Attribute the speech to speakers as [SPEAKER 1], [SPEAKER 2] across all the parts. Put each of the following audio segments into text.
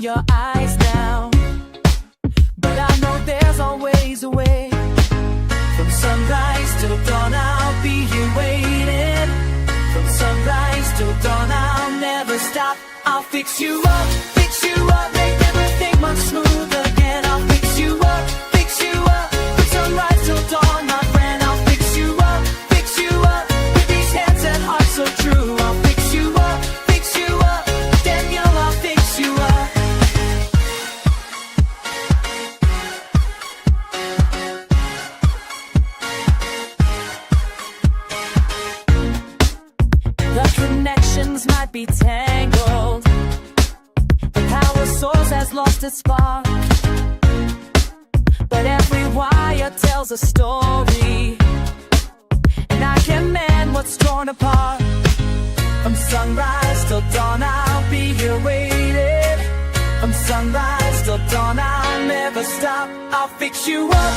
[SPEAKER 1] your eyes now, but I know there's always a way. From sunrise till dawn, I'll be here waiting. From sunrise till dawn, I'll never stop. I'll fix you up, make everything much smoother again. I'll fix you up, from sunrise till dawn, my friend. I'll fix you up, with these hands and heart so true. I'll fix you up, Daniel, I'll fix you up. The connections might be tangled, the power source has lost its spark, but every wire tells a story, and I can mend what's torn apart. From sunrise till dawn, I'll be here waiting. From sunrise till dawn, I'll never stop. I'll fix you up,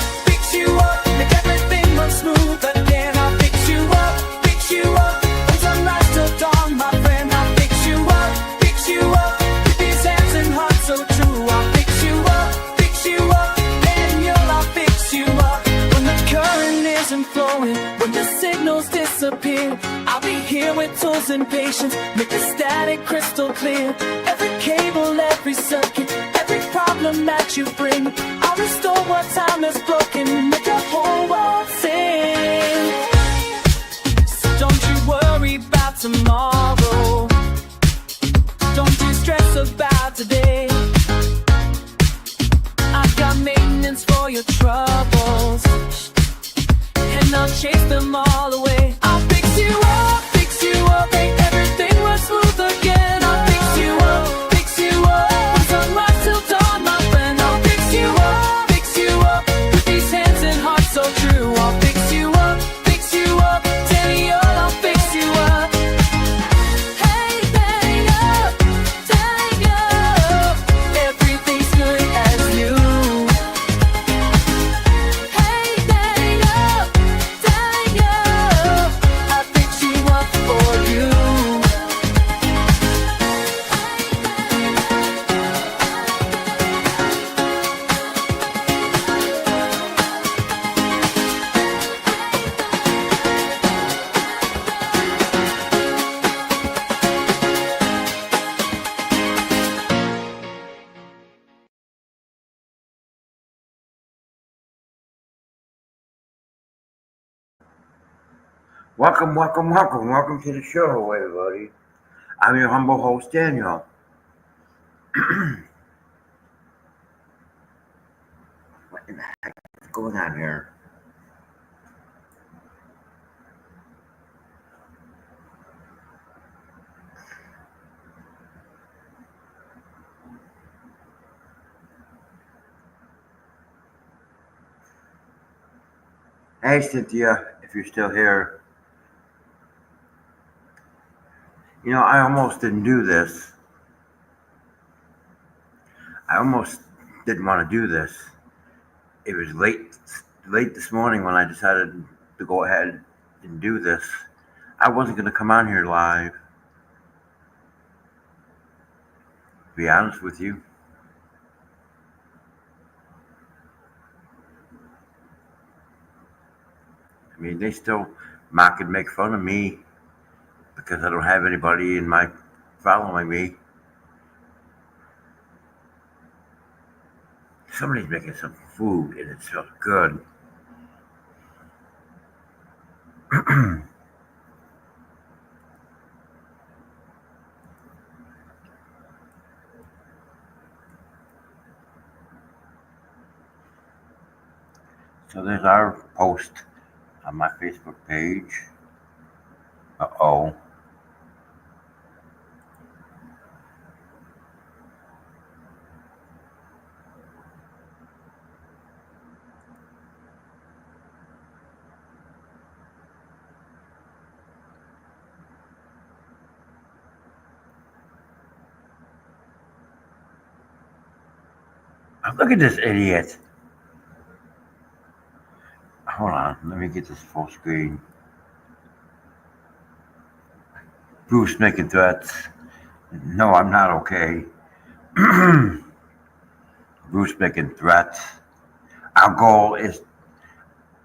[SPEAKER 1] make everything run smooth again. I'll fix you up, from sunrise till dawn, my friend. I'll fix you up, with these hands and heart so true. I'll fix you up, Daniel, I'll fix you up. When the current isn't flowing, when the signals disappear, I'll be here with tools and patience, make the static crystal clear. Every cable, every circuit, every problem that you bring, I'll restore what time has broken, make the whole world sing. So don't you worry about tomorrow, don't you stress about today. I've got maintenance for your troubles, and I'll chase them all away. I'll fix you up, make everything run smooth again. I'll fix you up, from sunrise till dawn, my friend. I'll fix you up, with these hands and heart so true. I'll fix you up, Daniel, I'll fix you up. Hey, Daniel, everything's good as new. Hey, Daniel, I'll fix you up for you.
[SPEAKER 2] Welcome to the show, everybody. I'm your humble host, Daniel. What in the heck is going on here? Hey, Cynthia, if you're still here. You know, I almost didn't do this. I almost didn't want to do this. It was late this morning when I decided to go ahead and do this. I wasn't going to come on here live, to be honest with you. I mean, they still mock and make fun of me because I don't have anybody in my following me. Somebody's making some food and it smells good. So there's our post on my Facebook page. Uh-oh. Look at this idiot. Hold on, let me get this full screen. Bruce making threats. No, I'm not okay. groups making threats. Our goal is to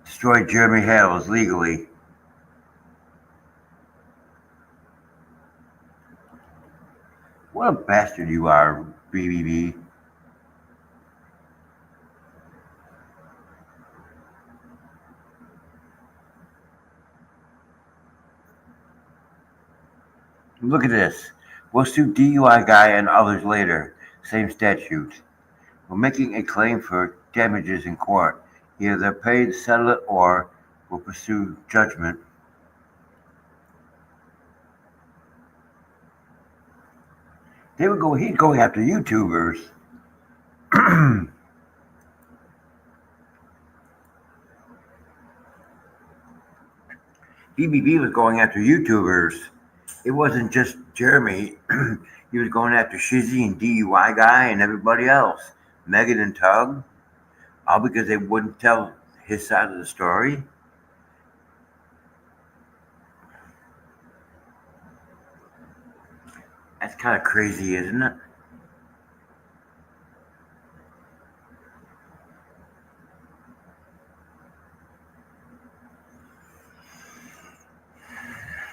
[SPEAKER 2] destroy Jeremy Hales legally. What a bastard you are, BBB. Look at this. We'll sue DUI guy and others later. Same statute. We're making a claim for damages in court. Either they're paid to settle it or we'll pursue judgment. He's going after YouTubers. BBB was going after YouTubers. It wasn't just Jeremy. He was going after Shizzy and DUI guy and everybody else. Megan and Tug. All because they wouldn't tell his side of the story. That's kind of crazy, isn't it?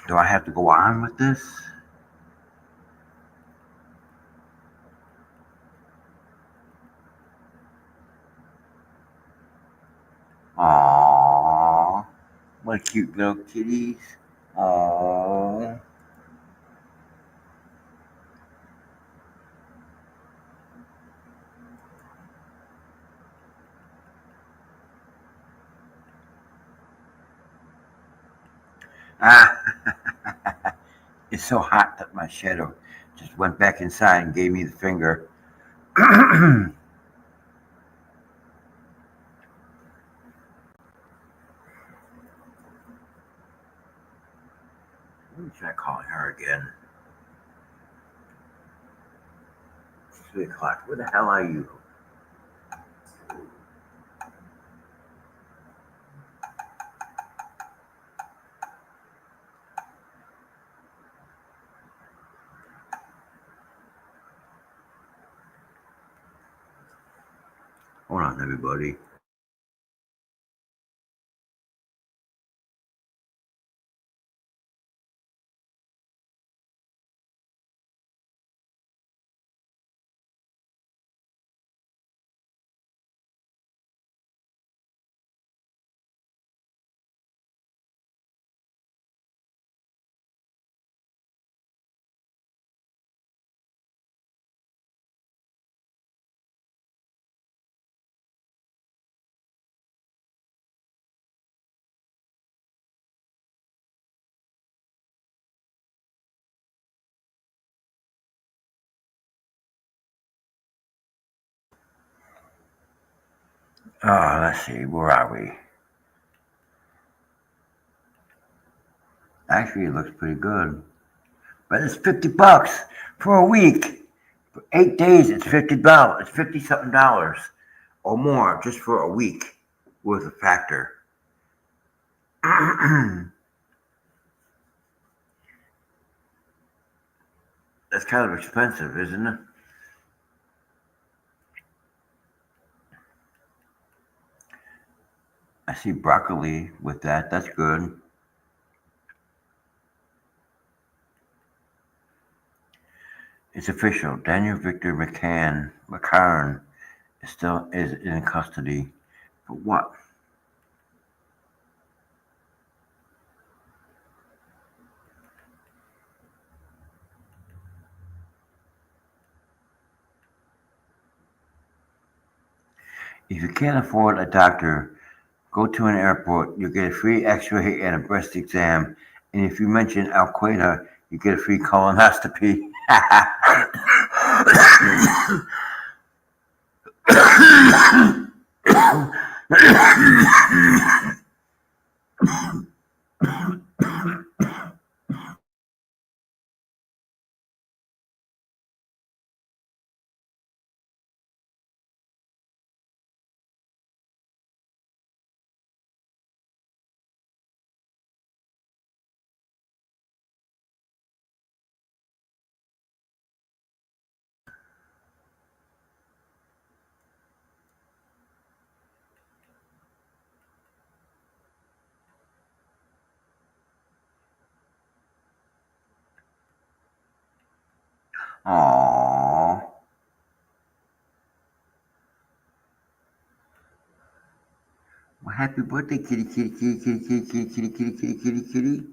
[SPEAKER 2] Do I have to go on with this? Aww. What cute little kitties. Aww. Ah. It's so hot that my shadow just went back inside and gave me the finger. Let me try calling her again. It's 3 o'clock. Where the hell are you? Hold on, everybody. Let's see. Where are we? Actually, it looks pretty good. But it's $50 for a week. For 8 days, it's $50. It's 50 something dollars or more just for a week worth of factor. That's kind of expensive, isn't it? I see broccoli with that. That's good. It's official. Daniel Victor McCarn is in custody. For what? If you can't afford a doctor, go to an airport. You get a free X-ray and a breast exam. And if you mention Al Qaeda, you get a free colonoscopy. Aww. Well, happy birthday, kitty, kitty, kitty, kitty, kitty, kitty, kitty, kitty, kitty, kitty, kitty.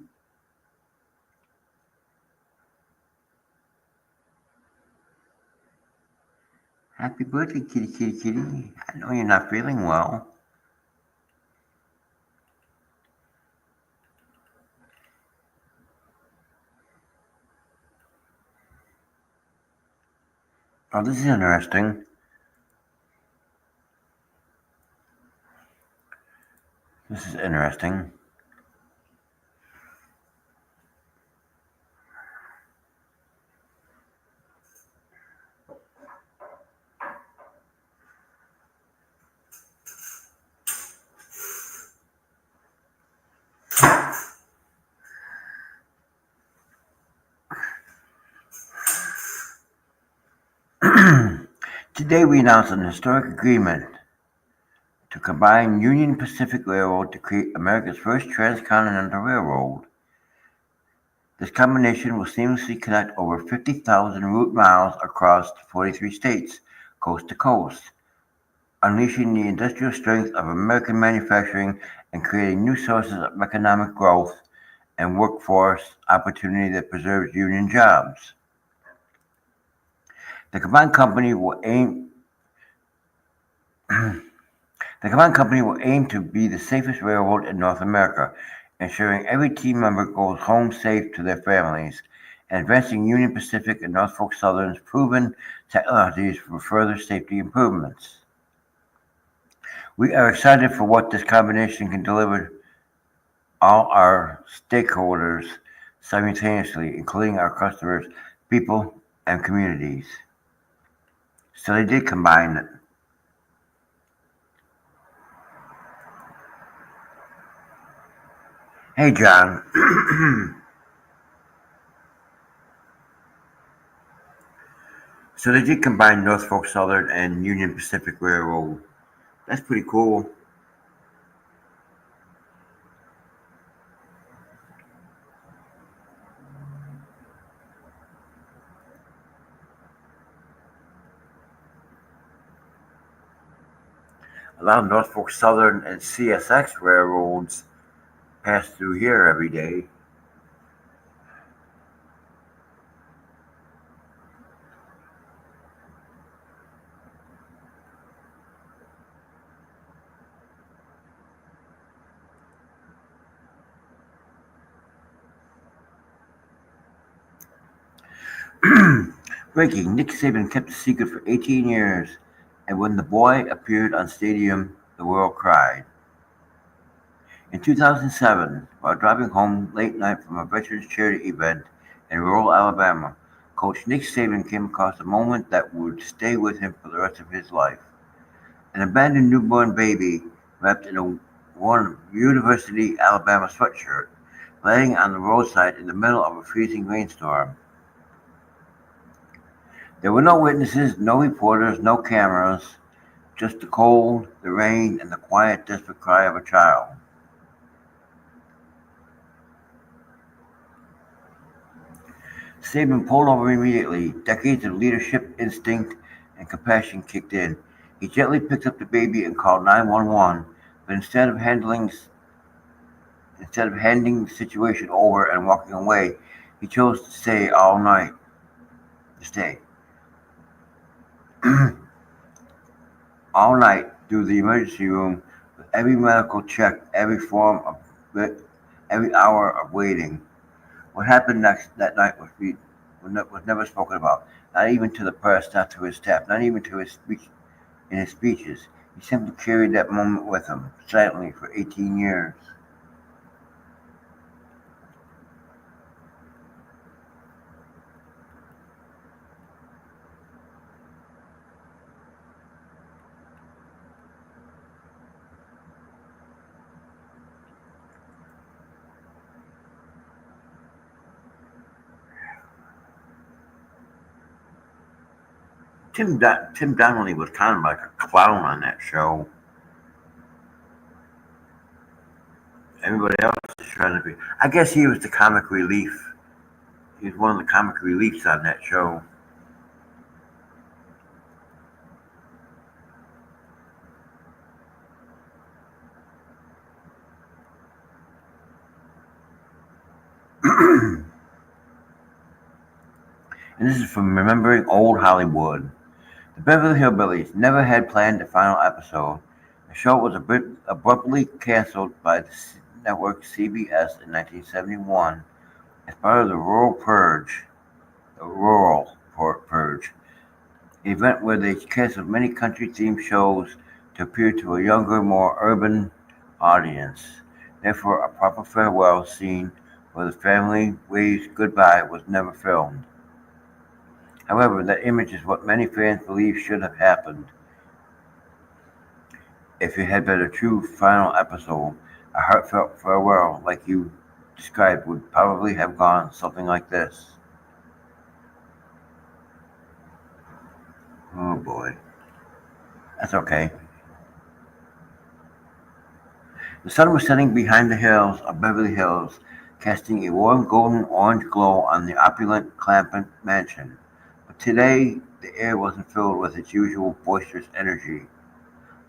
[SPEAKER 2] Happy birthday, kitty, kitty, kitty. I know you're not feeling well. Oh, this is interesting. This is interesting. Today we announced an historic agreement to combine Union Pacific Railroad to create America's first transcontinental railroad. This combination will seamlessly connect over 50,000 route miles across 43 states, coast to coast, unleashing the industrial strength of American manufacturing and creating new sources of economic growth and workforce opportunity that preserves union jobs. The combined company will aim The combined company will aim to be the safest railroad in North America, ensuring every team member goes home safe to their families, and advancing Union Pacific and Norfolk Southern's proven technologies for further safety improvements. We are excited for what this combination can deliver all our stakeholders simultaneously, including our customers, people, and communities. So they did combine it. Hey, John. So they did combine Norfolk Southern and Union Pacific Railroad. That's pretty cool. A lot of Norfolk Southern and CSX railroads pass through here every day. Breaking: Nick Saban kept the secret for 18 years, and when the boy appeared on Stadium, the world cried. In 2007, while driving home late night from a veterans charity event in rural Alabama, Coach Nick Saban came across a moment that would stay with him for the rest of his life. An abandoned newborn baby wrapped in a worn University Alabama sweatshirt, laying on the roadside in the middle of a freezing rainstorm. There were no witnesses, no reporters, no cameras, just the cold, the rain, and the quiet, desperate cry of a child. Saban pulled over immediately. Decades of leadership, instinct, and compassion kicked in. He gently picked up the baby and called 911, but instead of handing the situation over and walking away, he chose to stay all night. To stay all night through the emergency room with every medical check, every hour of waiting. What happened next that night was never spoken about, not even to the press, not to his staff, not even to his speech in his speeches. He simply carried that moment with him, silently for 18 years. Tim Donnelly was kind of like a clown on that show. Everybody else is trying to be. I guess he was the comic relief. He was one of the comic reliefs on that show. And this is from Remembering Old Hollywood. The Beverly Hillbillies never had planned a final episode. The show was abruptly canceled by the network CBS in 1971 as part of the Rural Purge, an event where they canceled many country-themed shows to appeal to a younger, more urban audience. Therefore, a proper farewell scene where the family waves goodbye was never filmed. However, that image is what many fans believe should have happened. If it had been a true final episode, a heartfelt farewell like you described would probably have gone something like this. Oh boy. That's okay. The sun was setting behind the hills of Beverly Hills, casting a warm golden orange glow on the opulent Clampett mansion. But today, the air wasn't filled with its usual boisterous energy.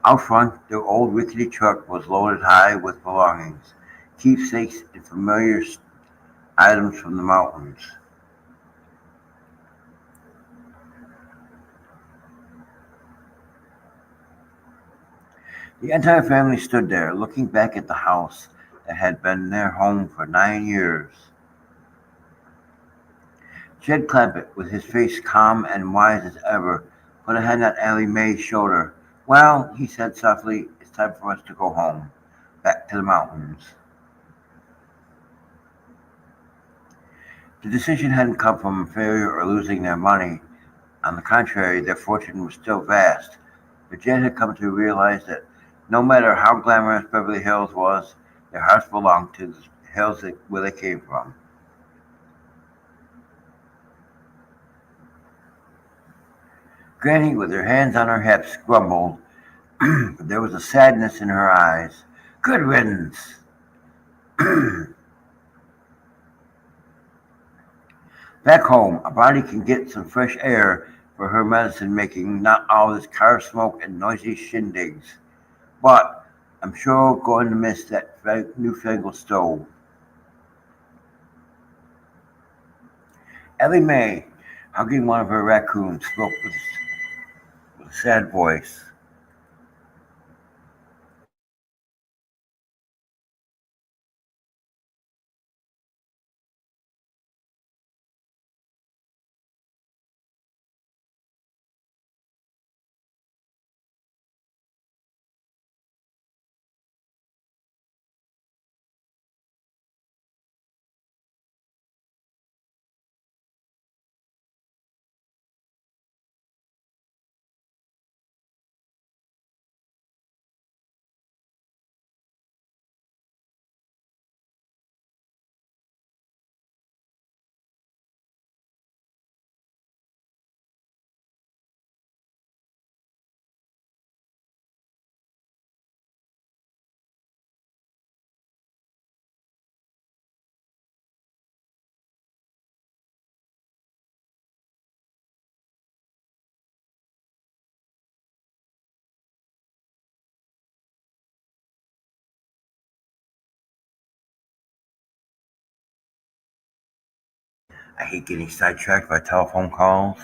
[SPEAKER 2] Out front, the old rickety truck was loaded high with belongings, keepsakes and familiar items from the mountains. The entire family stood there, looking back at the house that had been their home for 9 years. Jed Clampett, with his face calm and wise as ever, put a hand on Allie Mae's shoulder. Well, he said softly, it's time for us to go home, back to the mountains. The decision hadn't come from failure or losing their money. On the contrary, their fortune was still vast. But Jed had come to realize that no matter how glamorous Beverly Hills was, their hearts belonged to the hills where they came from. Granny, with her hands on her hips, grumbled, but there was a sadness in her eyes. Good riddance. Back home, a body can get some fresh air for her medicine making, not all this car smoke and noisy shindigs. But I'm sure going to miss that newfangled stove. Ellie Mae, hugging one of her raccoons, spoke with a sad voice. I hate getting sidetracked by telephone calls.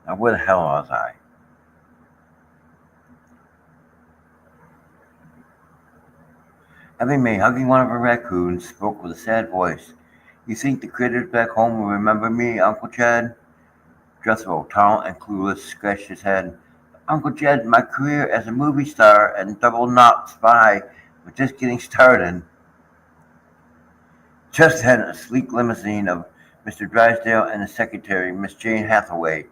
[SPEAKER 2] Now, where the hell was I? Ellie Mae, hugging one of her raccoons, spoke with a sad voice. You think the critters back home will remember me, Uncle Chad? Jethro, tall and clueless, scratched his head. Uncle Jed, my career as a movie star and double knot spy was just getting started. Just then, a sleek limousine of Mr. Drysdale and his secretary, Miss Jane Hathaway,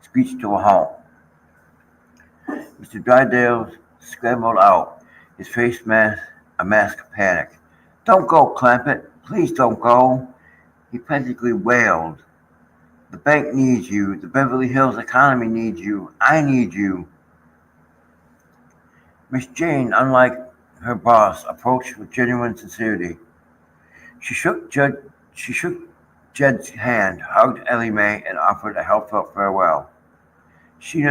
[SPEAKER 2] screeched to a halt. Mr. Drysdale scrambled out, his face a mask of panic. Don't go, Clampett. Please don't go. He practically wailed. The bank needs you. The Beverly Hills economy needs you. I need you. Miss Jane, unlike her boss, approached with genuine sincerity. She shook she shook Jed's hand, hugged Ellie Mae, and offered a heartfelt farewell. She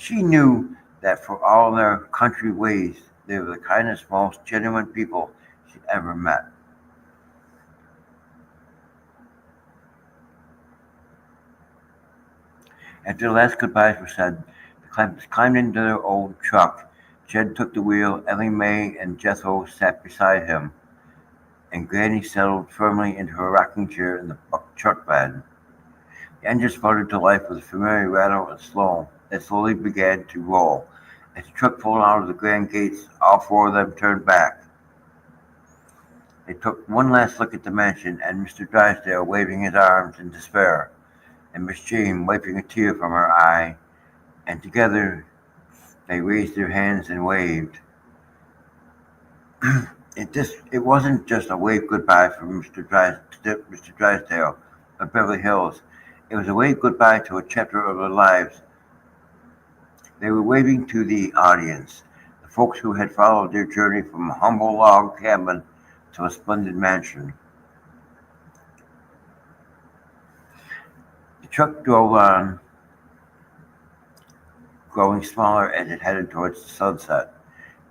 [SPEAKER 2] knew that for all their country ways, they were the kindest, most genuine people she'd ever met. After the last goodbyes were said, the Clampets climbed into their old truck. Jed took the wheel, Ellie Mae and Jethro sat beside him, and Granny settled firmly into her rocking chair in the truck bed. The engine sputtered to life with a familiar rattle and slow. It slowly began to roll. As the truck pulled out of the grand gates, all four of them turned back. They took one last look at the mansion, and Mr. Drysdale waving his arms in despair, and Miss Jean wiping a tear from her eye, and together they raised their hands and waved. It wasn't just a wave goodbye from Mr. Drysdale of Beverly Hills. It was a wave goodbye to a chapter of their lives. They were waving to the audience, the folks who had followed their journey from a humble log cabin to a splendid mansion. The truck drove on, growing smaller as it headed towards the sunset,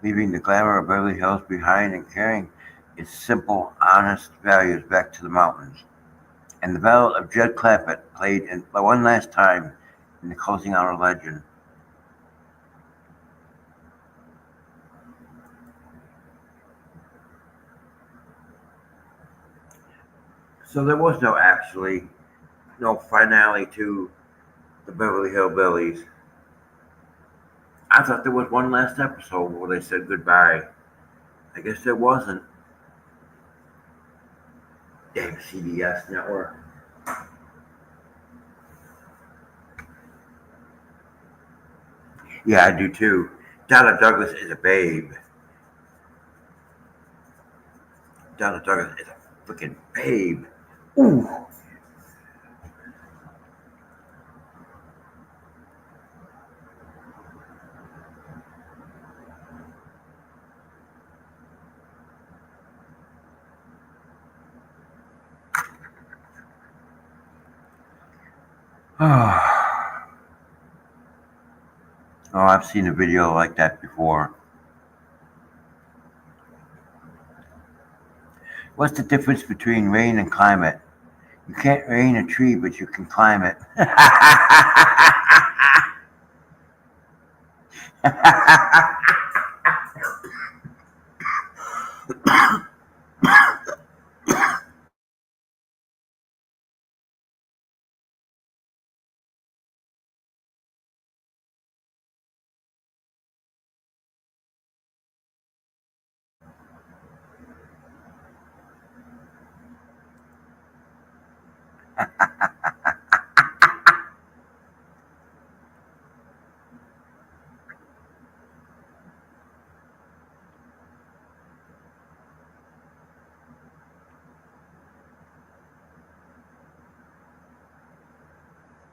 [SPEAKER 2] leaving the glamour of Beverly Hills behind and carrying its simple, honest values back to the mountains. And the ballad of Jed Clampett played one last time in the closing out of Legend. So there was no finale to the Beverly Hillbillies. I thought there was one last episode where they said goodbye. I guess there wasn't. Damn CBS network. Yeah, I do too. Donna Douglas is a babe. Donna Douglas is a freaking babe. Ooh. Oh, I've seen a video like that before. What's the difference between rain and climate? You can't rain a tree, but you can climb it.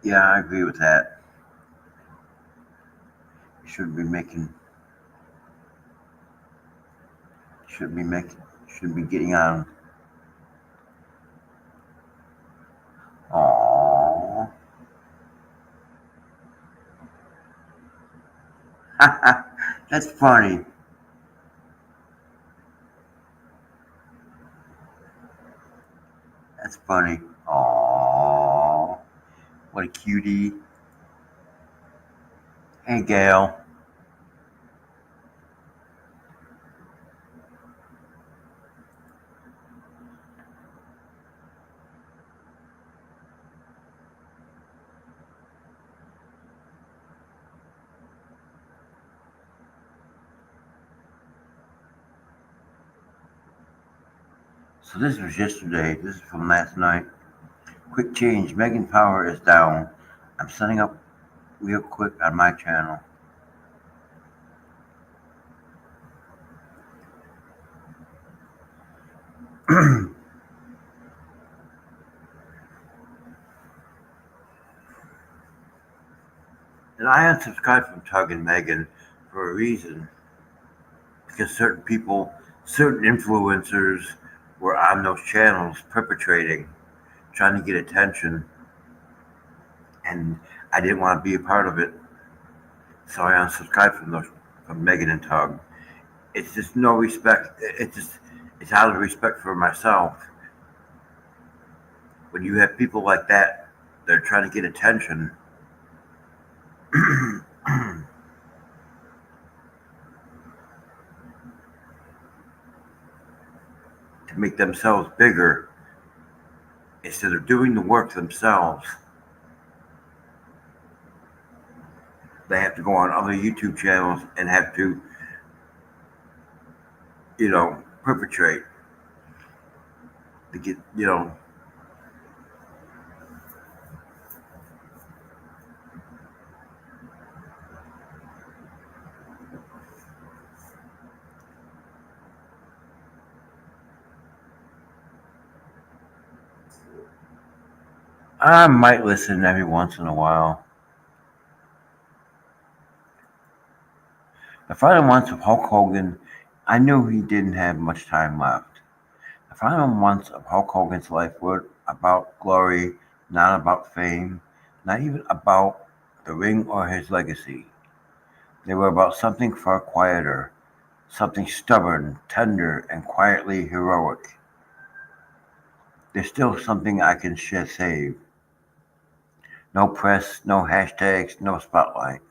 [SPEAKER 2] Yeah, I agree with that. You should be getting on. Aww. That's funny. That's funny. Aww. What a cutie. Hey, Gail. So this was yesterday. This is from last night. Quick change. Megan Power is down. I'm setting up real quick on my channel. And I unsubscribed from Tug and Megan for a reason. Because certain influencers were on those channels perpetrating, trying to get attention. And I didn't want to be a part of it. So I unsubscribed from Megan and Tug. It's just no respect. It's out of respect for myself. When you have people like that, they're trying to get attention. to make themselves bigger instead of doing the work themselves. They have to go on other YouTube channels and have to, perpetrate to get. I might listen every once in a while. The final months of Hulk Hogan, I knew he didn't have much time left. The final months of Hulk Hogan's life were about glory, not about fame, not even about the ring or his legacy. They were about something far quieter, something stubborn, tender, and quietly heroic. There's still something I can save. No press, no hashtags, no spotlight.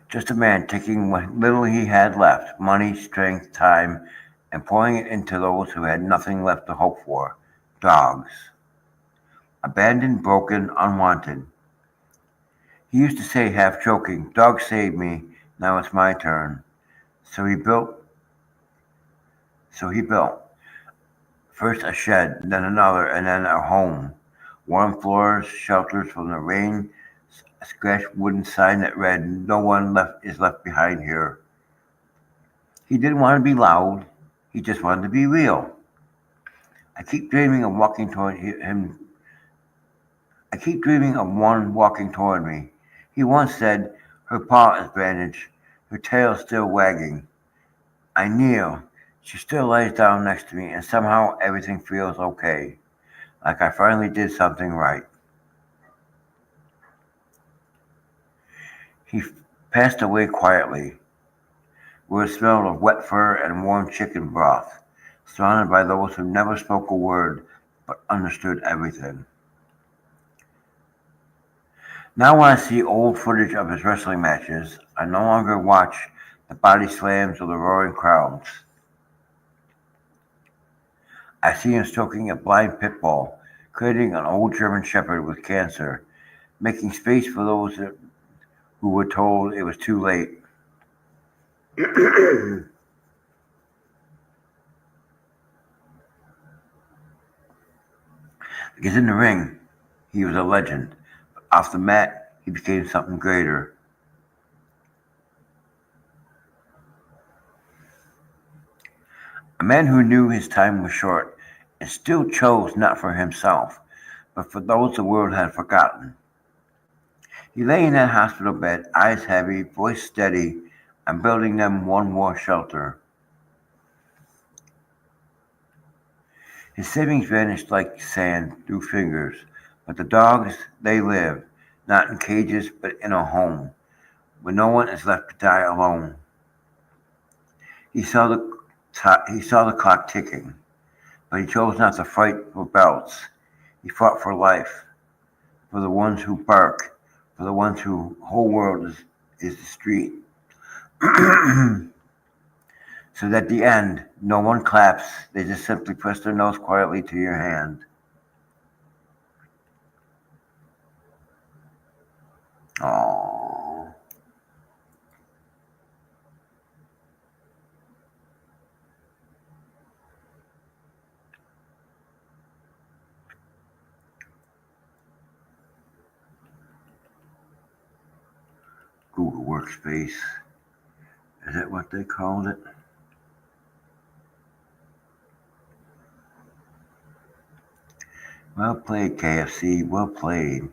[SPEAKER 2] Just a man taking what little he had left, money, strength, time, and pouring it into those who had nothing left to hope for, dogs. Abandoned, broken, unwanted. He used to say, half joking, "Dog saved me, now it's my turn." So he built, so he built. First a shed, then another, and then a home. Warm floors, shelters from the rain, a scratched wooden sign that read, "No one left is left behind here." He didn't want to be loud, he just wanted to be real. I keep dreaming of walking toward him. I keep dreaming of one walking toward me. He once said, "Her paw is bandaged, her tail still wagging." I kneel. She still lays down next to me, and somehow everything feels okay, like I finally did something right. He passed away quietly, with a smell of wet fur and warm chicken broth, surrounded by those who never spoke a word but understood everything. Now, when I see old footage of his wrestling matches, I no longer watch the body slams or the roaring crowds. I see him stroking a blind pit bull, creating an old German shepherd with cancer, making space for those who were told it was too late. Because in the ring, he was a legend. But off the mat, he became something greater. A man who knew his time was short and still chose not for himself, but for those the world had forgotten. He lay in that hospital bed, eyes heavy, voice steady, and building them one more shelter. His savings vanished like sand through fingers, but the dogs, they live, not in cages, but in a home, where no one is left to die alone. He saw the he saw the clock ticking, but he chose not to fight for belts. He fought for life, for the ones who bark, for the ones who whole world is the street. So that at the end, no one claps, they just simply press their nose quietly to your hand. Oh, Google Workspace. Is that what they called it? Well played, KFC. Well played.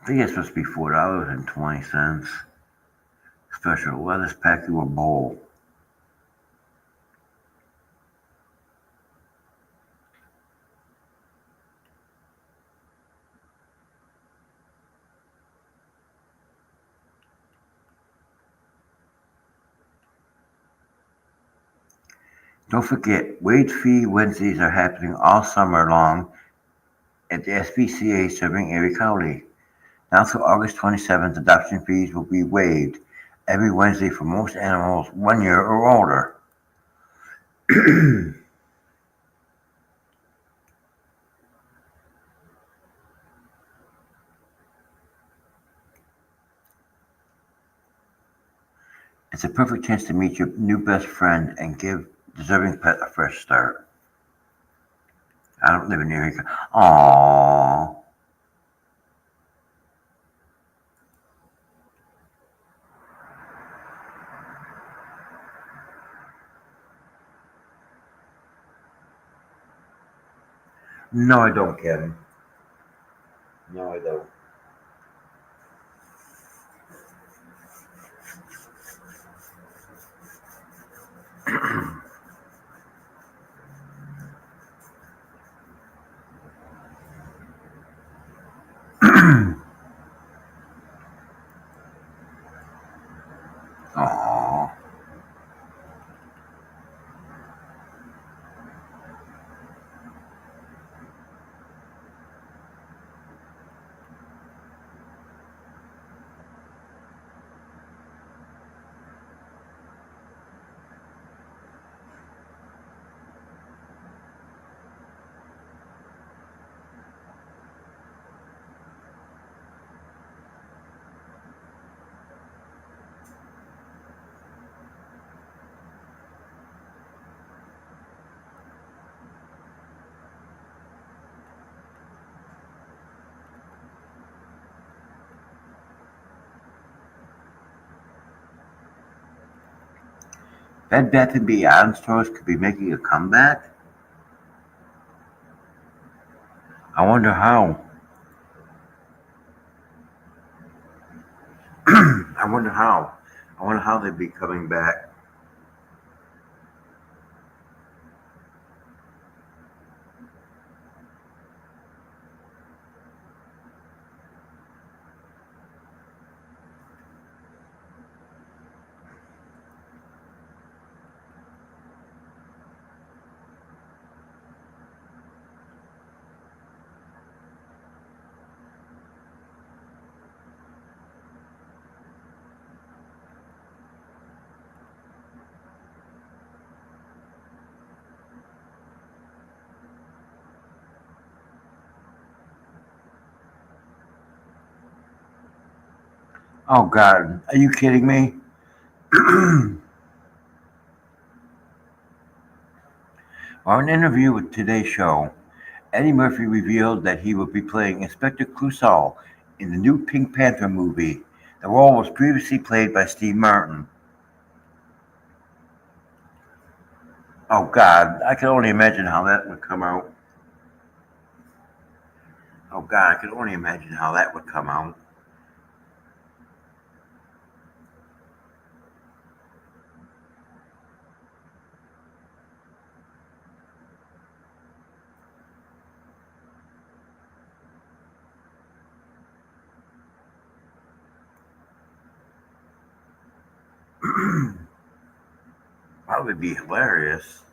[SPEAKER 2] I think it's supposed to be $4.20. Special lettuce pack you a bowl. Don't forget, Wage Fee Wednesdays are happening all summer long at the SPCA serving Erie County. Now through August 27th, adoption fees will be waived every Wednesday for most animals 1 year or older. It's a perfect chance to meet your new best friend and give deserving pet a fresh start. I don't live in Erie. Aww. No, I don't, Kevin. No, I don't. Aww. Bed Bath & Beyond stores could be making a comeback? I wonder how. I wonder how. I wonder how they'd be coming back. Oh God, are you kidding me? On an interview with Today's Show, Eddie Murphy revealed that he will be playing Inspector Clouseau in the new Pink Panther movie. The role was previously played by Steve Martin. Oh God, I can only imagine how that would come out. Oh God, I can only imagine how that would come out. That would be hilarious.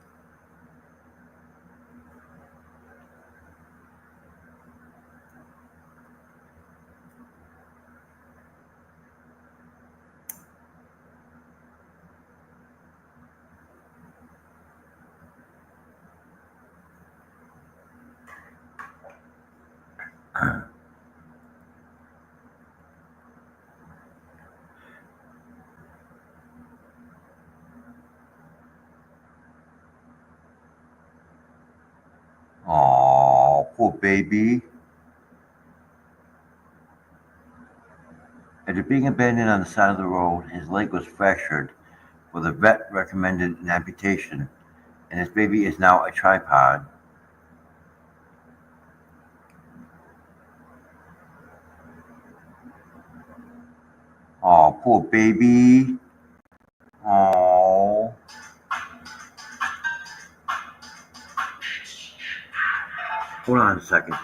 [SPEAKER 2] Oh, poor baby. After being abandoned on the side of the road, his leg was fractured, where the vet recommended an amputation, and his baby is now a tripod. Oh, poor baby. Oh. Hold on a second.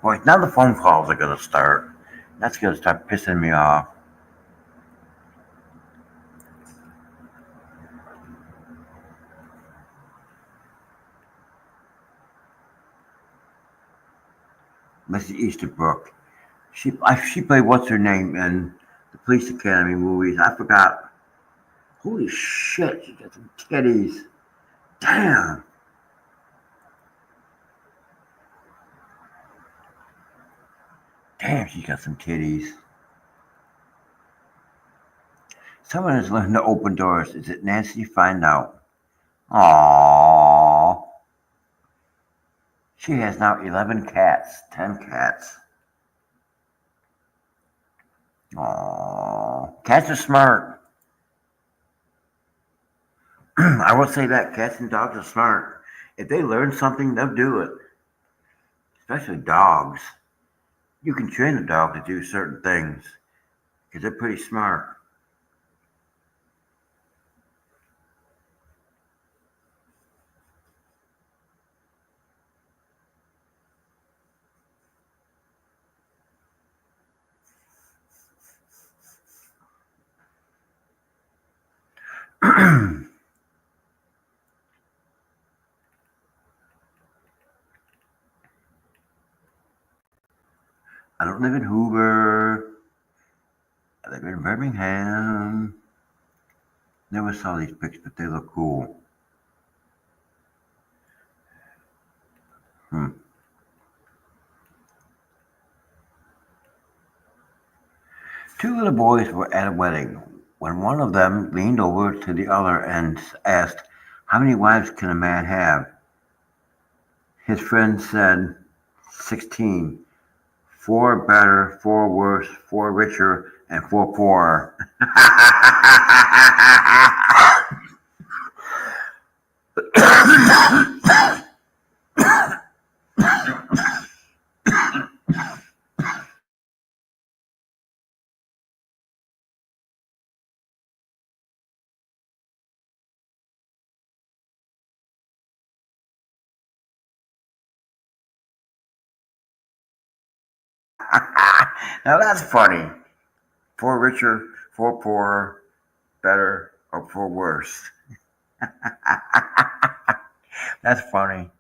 [SPEAKER 2] Boy, now the phone calls are gonna start. That's gonna start pissing me off. Mrs. Easterbrook. She played what's her name in the Police Academy movies. I forgot. Holy shit, she got some titties. Damn. Damn, she got some titties. Someone has learned to open doors. Is it Nancy? Find out. Aww. She has now 11 cats. 10 cats. Aww. Cats are smart. I will say that cats and dogs are smart. If they learn something, they'll do it. Especially dogs. You can train a dog to do certain things because they're pretty smart. I don't live in Hoover. I live in Birmingham. Never saw these pics, but they look cool. Hmm. Two little boys were at a wedding when one of them leaned over to the other and asked, "How many wives can a man have?" His friend said, 16. Four better, four worse, four richer, and four poorer. Now that's funny. Four richer, four poorer, better, or four worse. That's funny.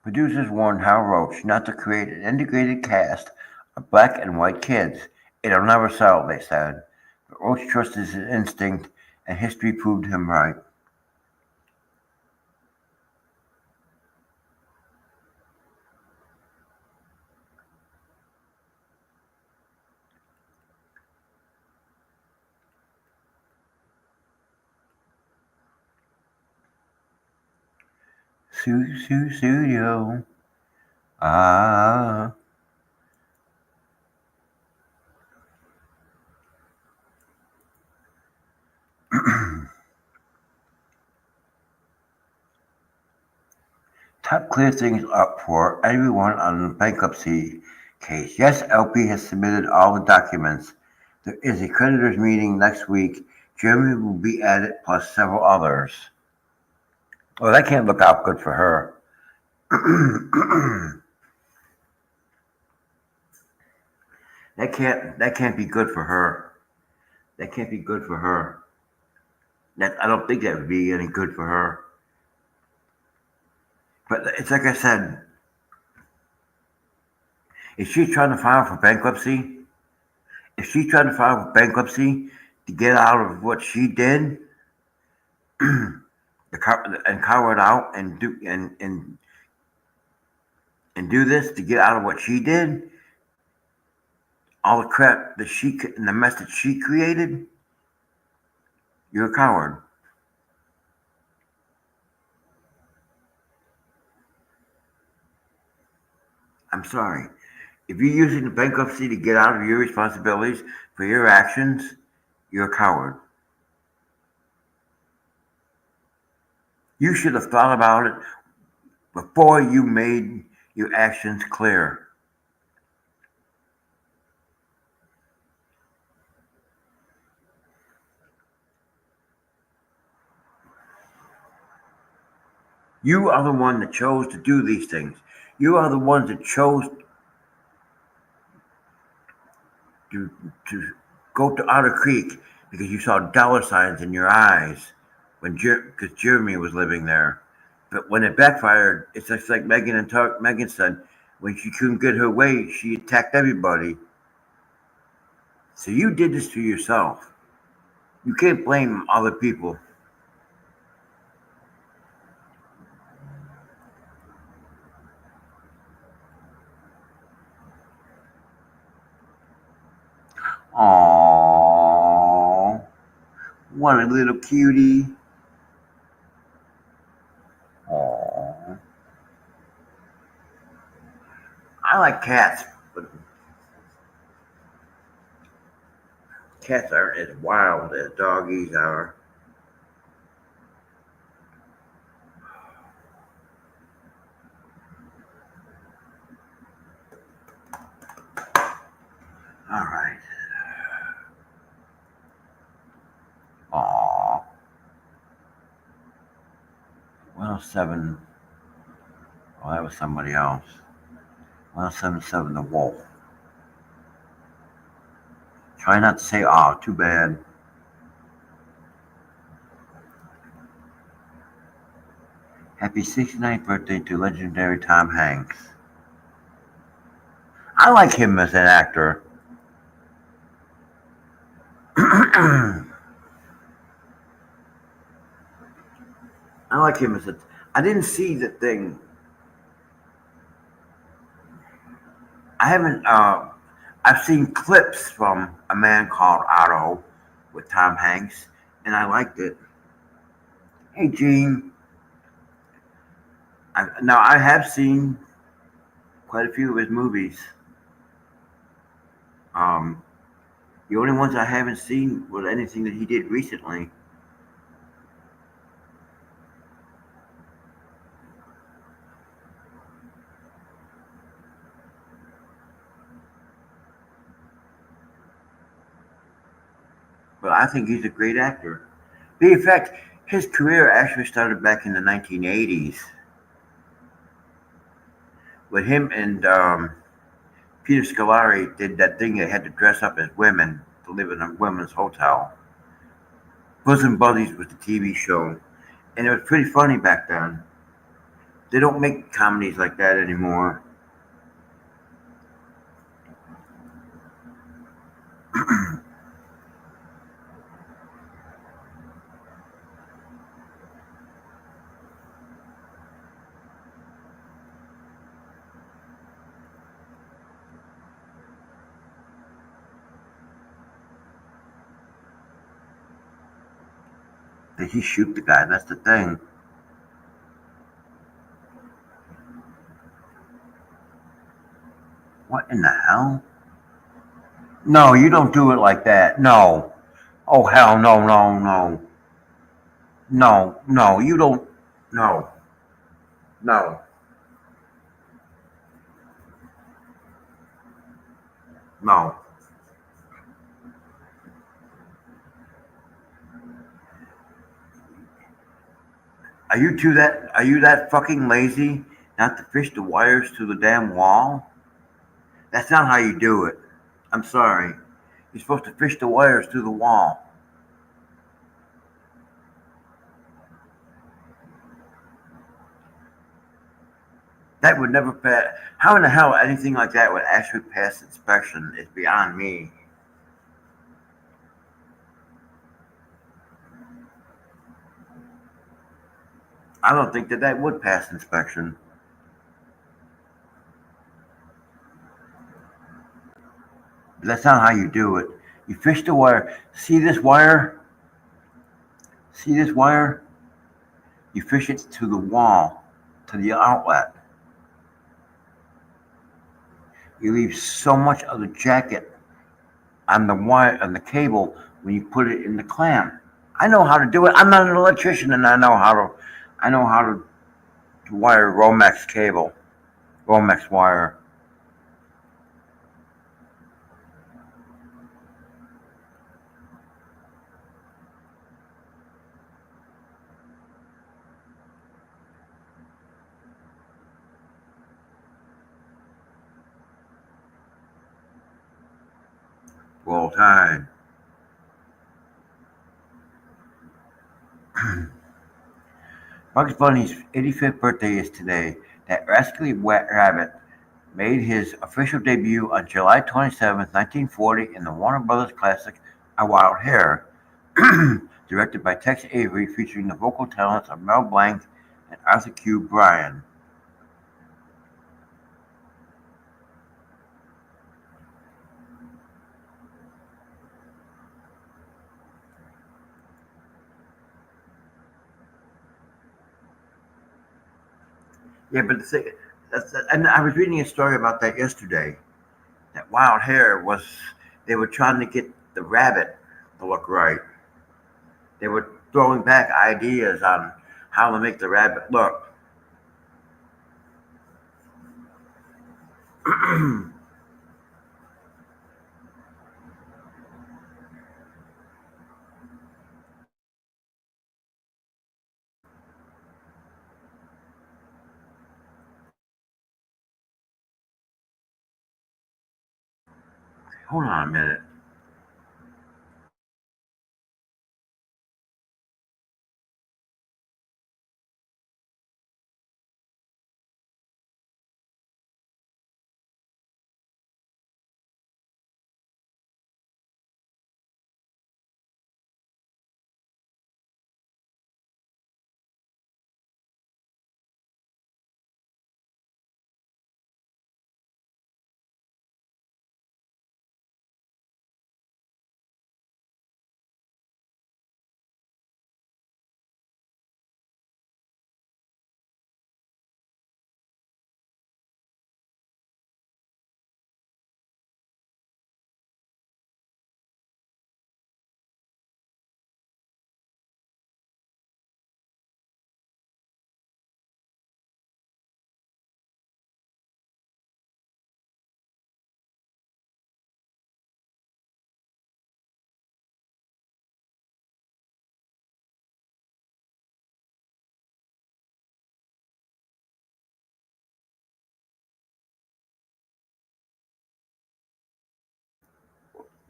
[SPEAKER 2] Producers warned Hal Roach not to create an integrated cast of black and white kids. It'll never sell, they said. But Roach trusted his instinct, and history proved him right. Studio. Ah. Top clear things up for everyone on the bankruptcy case. Yes, LP has submitted all the documents. There is a creditors meeting next week. Germany will be at it, plus several others. Well, that can't look out good for her. That can't be good for her. That can't be good for her. That I don't think that would be any good for her. But it's like I said, if she's trying to file for bankruptcy, if she's trying to file for bankruptcy to get out of what she did, and cover it out and do this to get out of what she did, all the crap that she and the mess that she created, you're a coward. I'm sorry. If you're using the bankruptcy to get out of your responsibilities for your actions, you're a coward. You should have thought about it before you made your actions clear. You are the one that chose to do these things. You are the ones that chose to to go to Otter Creek because you saw dollar signs in your eyes when because Jeremy was living there. But when it backfired, it's just like Megan said, when she couldn't get her way, she attacked everybody. So you did this to yourself. You can't blame other people. Aww, what a little cutie. Aww. I like cats, but cats aren't as wild as doggies are. All right. Aww. 107. Oh, that was somebody else. 1077 The Wolf. Try not to say, oh, too bad. Happy 69th birthday to legendary Tom Hanks. I like him as an actor. I like him as a. I didn't see the thing. I haven't. I've seen clips from A Man Called Otto with Tom Hanks, and I liked it. Hey, Gene. Now I have seen quite a few of his movies. Um, the only ones I haven't seen was anything that he did recently. But I think he's a great actor. In fact, his career actually started back in the 1980s with him and Peter Scolari did that thing. They had to dress up as women to live in a women's hotel. Bosom Buddies was the TV show, and it was pretty funny back then. They don't make comedies like that anymore. Did he shoot the guy? That's the thing. What in the hell? No, you don't do it like that. No. Oh hell no, no, no. No, no, you don't. No, no, no. Are you that fucking lazy not to fish the wires to the damn wall? That's not how you do it. I'm sorry. You're supposed to fish the wires through the wall. That would never pass. How in the hell anything like that would actually pass inspection is beyond me. I don't think that that would pass inspection. But that's not how you do it. You fish the wire. See this wire? See this wire? You fish it to the wall, to the outlet. You leave so much of the jacket on the wire on the cable when you put it in the clamp. I know how to do it. I'm not an electrician, and I know how to wire Romex cable, Romex wire. Roll Tide. Bugs Bunny's 85th birthday is today. That rascally wet rabbit made his official debut on July 27, 1940 in the Warner Brothers classic A Wild Hare, directed by Tex Avery, featuring the vocal talents of Mel Blanc and Arthur Q. Bryan. Yeah, but and I was reading a story about that yesterday. That wild hare was, they were trying to get the rabbit to look right. They were throwing back ideas on how to make the rabbit look. Hold on a minute.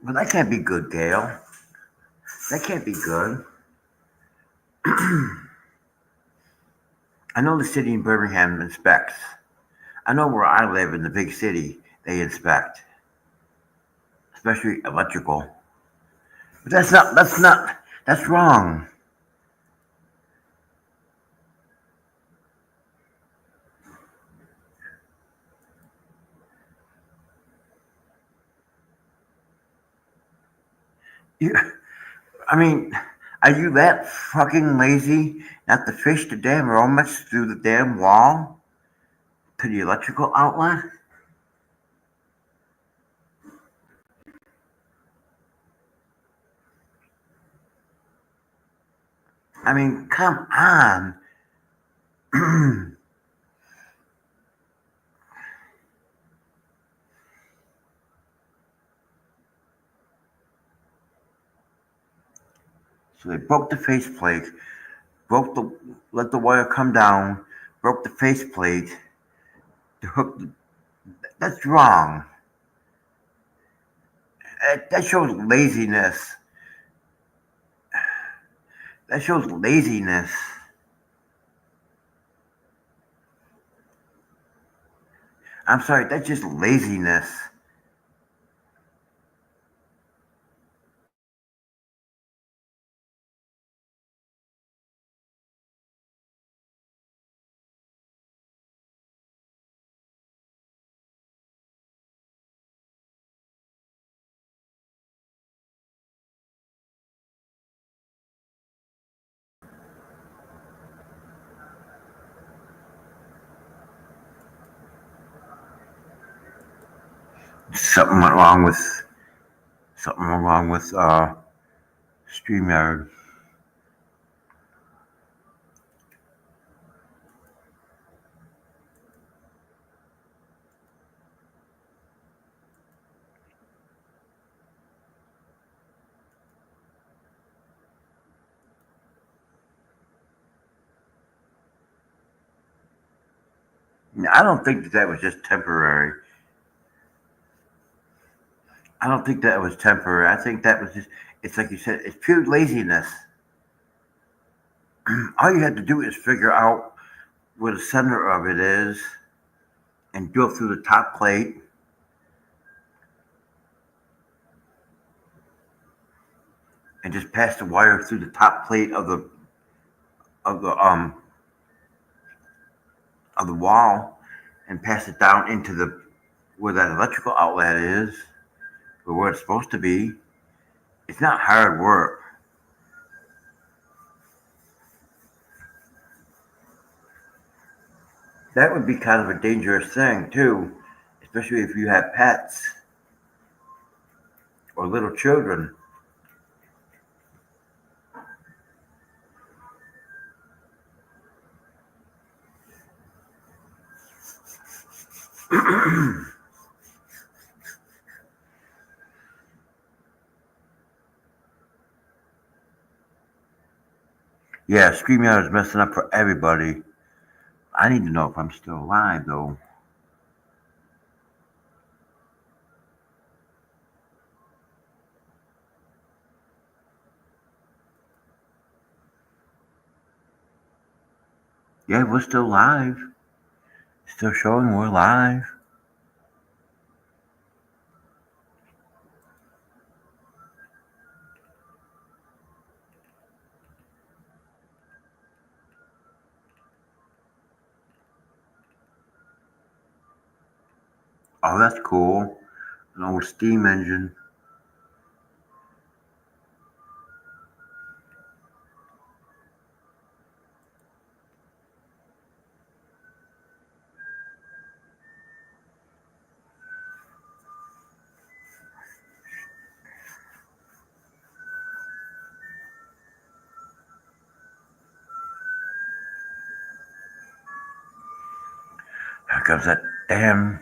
[SPEAKER 2] Well, that can't be good, Gail. That can't be good. I know the city in Birmingham inspects. I know where I live in the big city, they inspect, especially electrical. But that's wrong. You, I mean, are you that fucking lazy not to fish the damn roommates through the damn wall to the electrical outlet? I mean, come on. So they broke the faceplate, broke the let the wire come down, broke the faceplate, the hook. That's wrong. That shows laziness. That shows laziness. I'm sorry, that's just laziness. Something went wrong with something went wrong with StreamYard. I don't think that was just temporary. I don't think that was temporary. I think that was just, it's like you said, it's pure laziness. All you had to do is figure out where the center of it is and drill through the top plate and just pass the wire through the top plate of the um of the wall and pass it down into the where that electrical outlet is or where it's supposed to be. It's not hard work. That would be kind of a dangerous thing too, especially if you have pets or little children. Yeah, StreamYard is messing up for everybody. I need to know if I'm still alive though. Yeah, we're still live. Still showing we're live. Oh, that's cool. An old steam engine. Here comes that damn.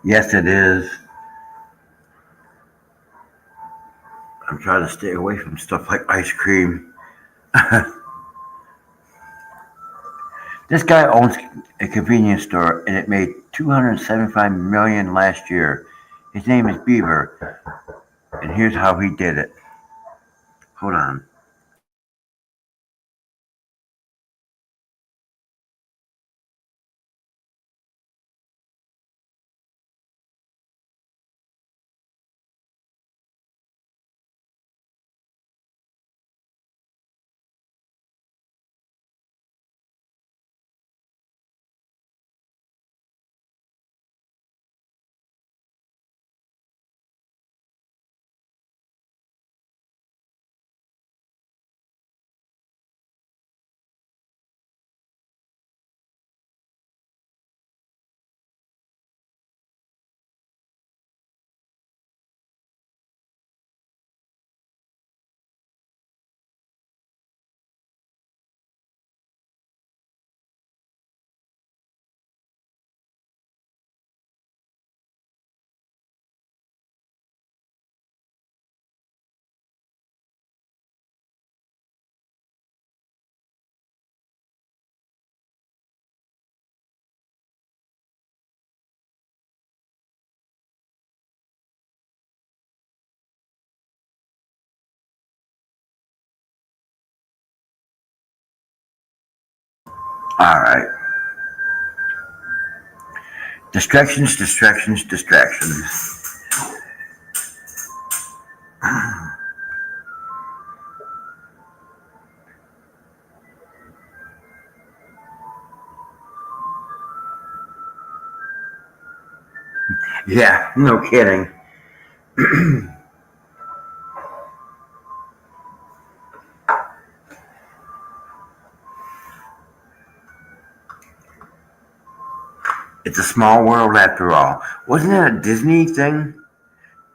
[SPEAKER 2] Yes, it is. I'm trying to stay away from stuff like ice cream. This guy owns a convenience store and it made 275 million last year. His name is Beaver, and here's how he did it. Hold on. All right. Distractions, distractions, distractions. Yeah, no kidding. small world after all. Wasn't that a Disney thing?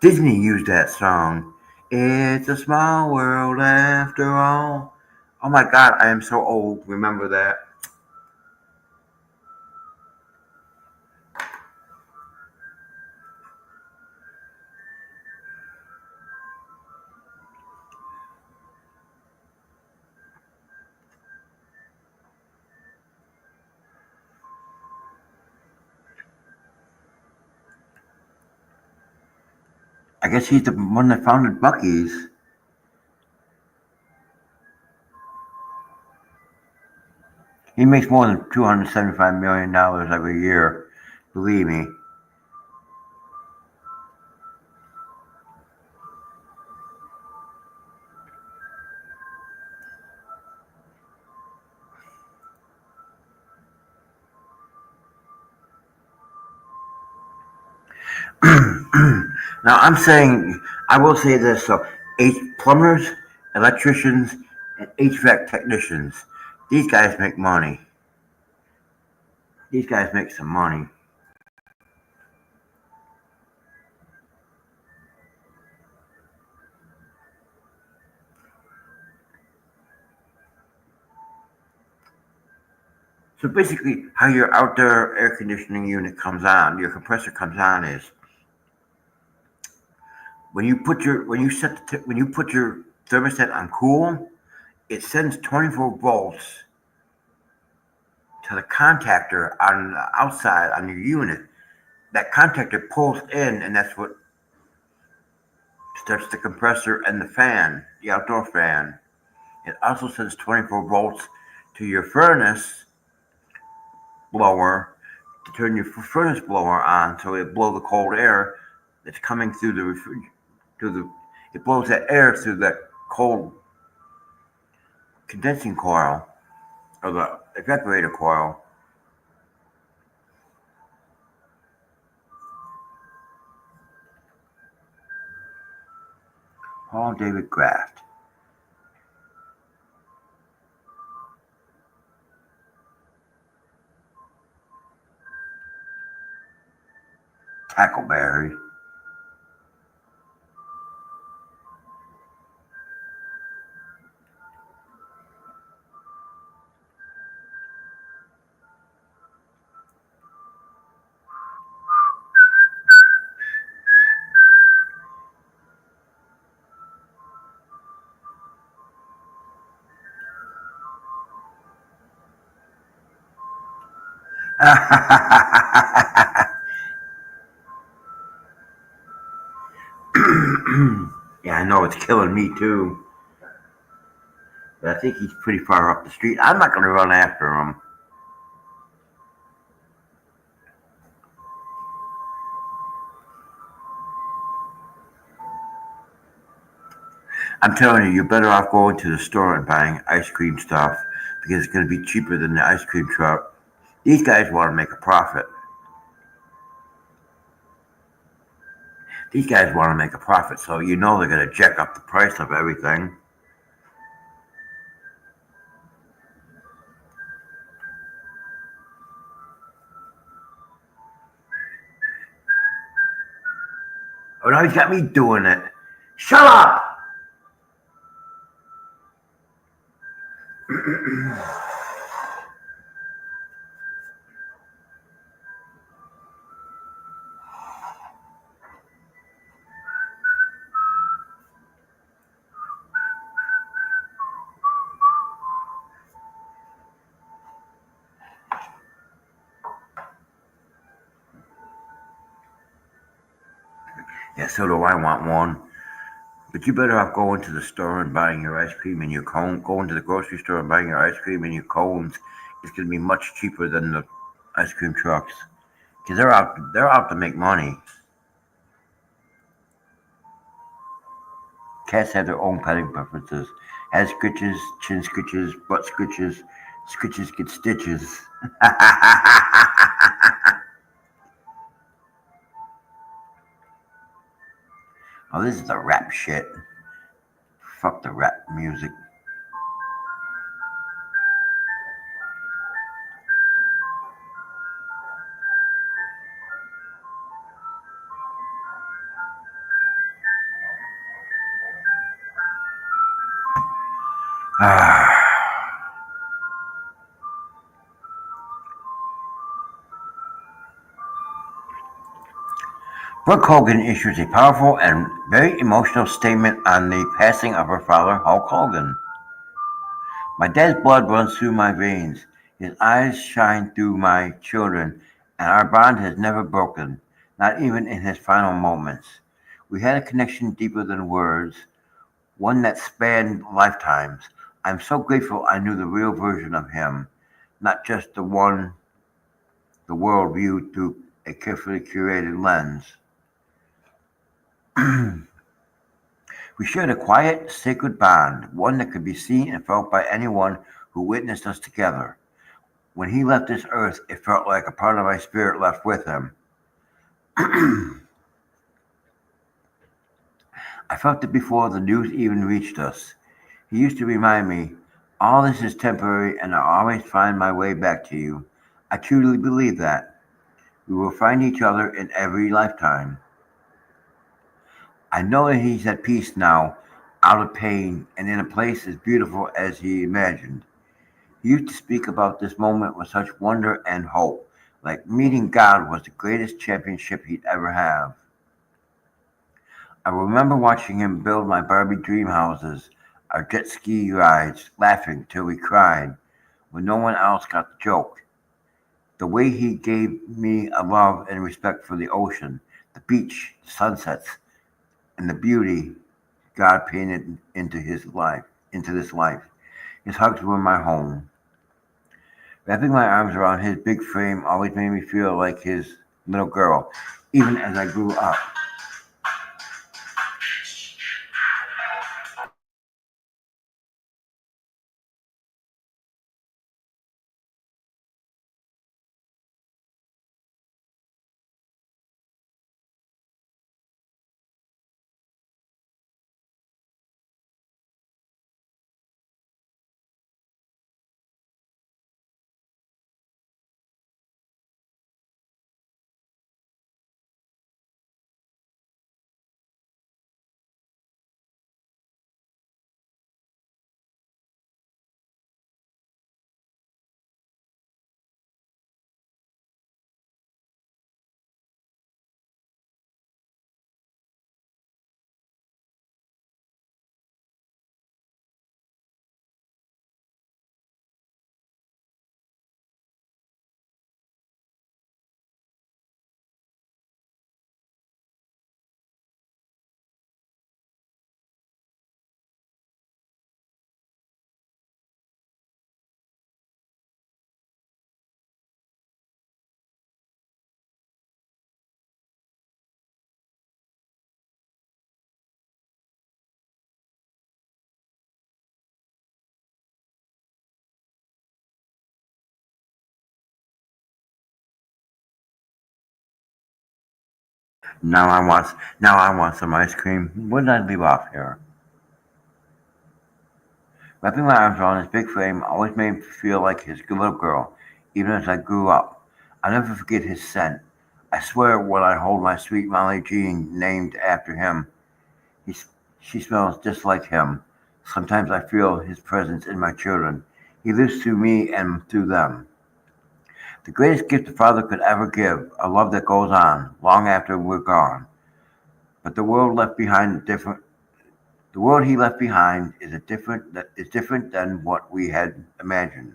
[SPEAKER 2] Disney used that song. It's a small world after all. Oh my god, I am so old. Remember that? I guess he's the one that founded Bucky's. He makes more than $275 million every year. Believe me. Now I'm saying, I will say this: so, plumbers, electricians, and HVAC technicians, these guys make money. These guys make some money. So basically, how your outdoor air conditioning unit comes on, your compressor comes on, is when you put your thermostat on cool, it sends 24 volts to the contactor on the outside on your unit. That contactor pulls in, and that's what starts the compressor and the fan, the outdoor fan. It also sends 24 volts to your furnace blower to turn your furnace blower on, so it blow the cold air that's coming through it blows that air through that cold condensing coil or the evaporator coil. Paul David Graft. Tackleberry. Yeah, I know it's killing me too. But I think he's pretty far up the street. I'm not going to run after him. I'm telling you, you're better off going to the store and buying ice cream stuff because it's going to be cheaper than the ice cream truck. These guys want to make a profit. These guys want to make a profit, so you know they're going to jack up the price of everything. Oh, now he's got me doing it. Shut up! Yeah, so do I want one. But you better off going to the store and buying your ice cream and your cone. Going to the grocery store and buying your ice cream and your cones. It's going to be much cheaper than the ice cream trucks because they're out to make money. Cats have their own petting preferences. Head scritches, chin scritches, butt scritches. Scritches get stitches. Oh, this is the rap shit. Fuck the rap music. Brooke Hogan issues a powerful and very emotional statement on the passing of her father, Hulk Hogan. My dad's blood runs through my veins. His eyes shine through my children, and our bond has never broken, not even in his final moments. We had a connection deeper than words, one that spanned lifetimes. I'm so grateful I knew the real version of him, not just the one the world viewed through a carefully curated lens. We shared a quiet, sacred bond, one that could be seen and felt by anyone who witnessed us together. When he left this earth, it felt like a part of my spirit left with him. I felt it before the news even reached us. He used to remind me, all this is temporary and I'll always find my way back to you. I truly believe that. We will find each other in every lifetime. I know that he's at peace now, out of pain, and in a place as beautiful as he imagined. He used to speak about this moment with such wonder and hope, like meeting God was the greatest championship he'd ever have. I remember watching him build my Barbie dream houses, our jet ski rides, laughing till we cried when no one else got the joke. The way he gave me a love and respect for the ocean, the beach, the sunsets, and the beauty God painted into this life. His hugs were my home. Wrapping my arms around his big frame always made me feel like his little girl, even as I grew up. Now I want some ice cream. When did I leave off here? Wrapping my arms around his big frame always made me feel like his little girl, even as I grew up. I'll never forget his scent. I swear when I hold my sweet Molly Jean named after him, he, she smells just like him. Sometimes I feel his presence in my children. He lives through me and through them. The greatest gift a father could ever give, a love that goes on long after we're gone. But the world he left behind is different than what we had imagined.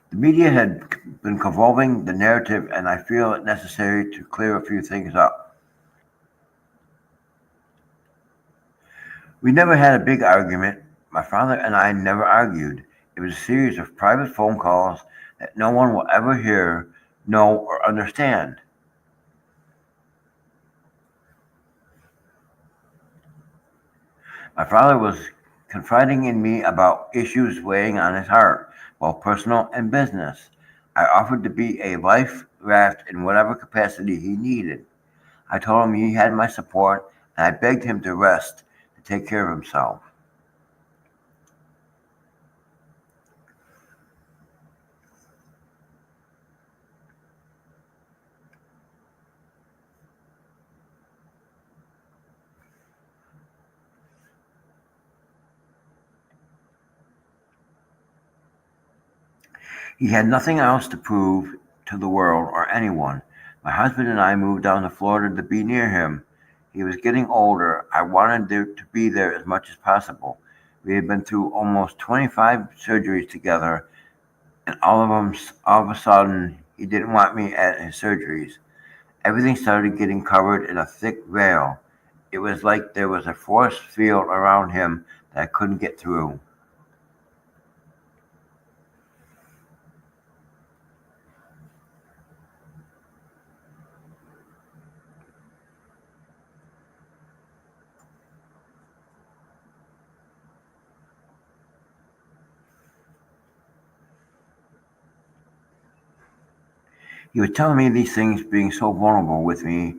[SPEAKER 2] The media had been convolving the narrative, and I feel it necessary to clear a few things up. We never had a big argument. My father and I never argued. It was a series of private phone calls that no one will ever hear, know, or understand. My father was confiding in me about issues weighing on his heart, both personal and business. I offered to be a life raft in whatever capacity he needed. I told him he had my support, and I begged him to rest, to take care of himself. He had nothing else to prove to the world or anyone. My husband and I moved down to Florida to be near him. He was getting older. I wanted to be there as much as possible. We had been through almost 25 surgeries together, and all of a sudden, he didn't want me at his surgeries. Everything started getting covered in a thick veil. It was like there was a force field around him that I couldn't get through. He was telling me these things, being so vulnerable with me,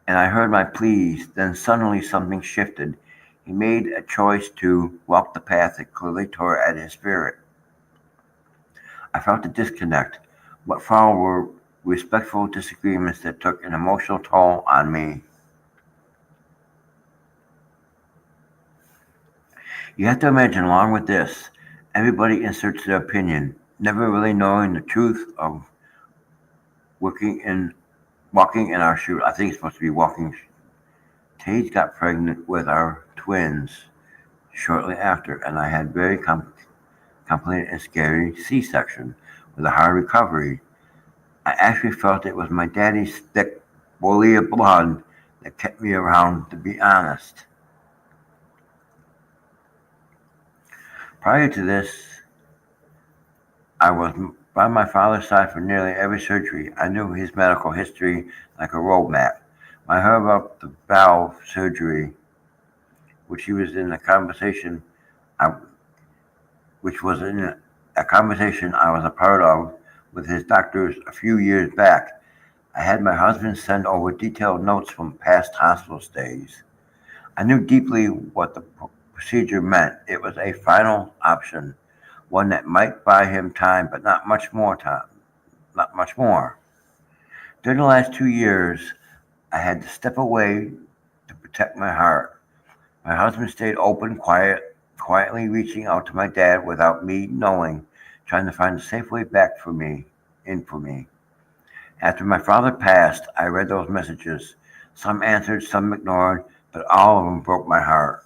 [SPEAKER 2] and I heard my pleas. Then suddenly something shifted. He made a choice to walk the path that clearly tore at his spirit. I felt a disconnect. What followed were respectful disagreements that took an emotional toll on me. You have to imagine, along with this, everybody inserts their opinion, never really knowing the truth of working in walking in our shoes. I think it's supposed to be walking. Tage got pregnant with our twins shortly after, and I had very complicated and scary C-section with a hard recovery. I actually felt it was my daddy's thick boilie of blood that kept me around, to be honest. Prior to this, I was by my father's side for nearly every surgery. I knew his medical history like a roadmap. When I heard about the valve surgery, which he was in a conversation, I, which was in a conversation I was a part of with his doctors a few years back, I had my husband send over detailed notes from past hospital stays. I knew deeply what the procedure meant. It was a final option, one that might buy him time, but not much more time. Not much more. During the last 2 years, I had to step away to protect my heart. My husband stayed open, quietly reaching out to my dad without me knowing, trying to find a safe way back for me. After my father passed, I read those messages. Some answered, some ignored, but all of them broke my heart.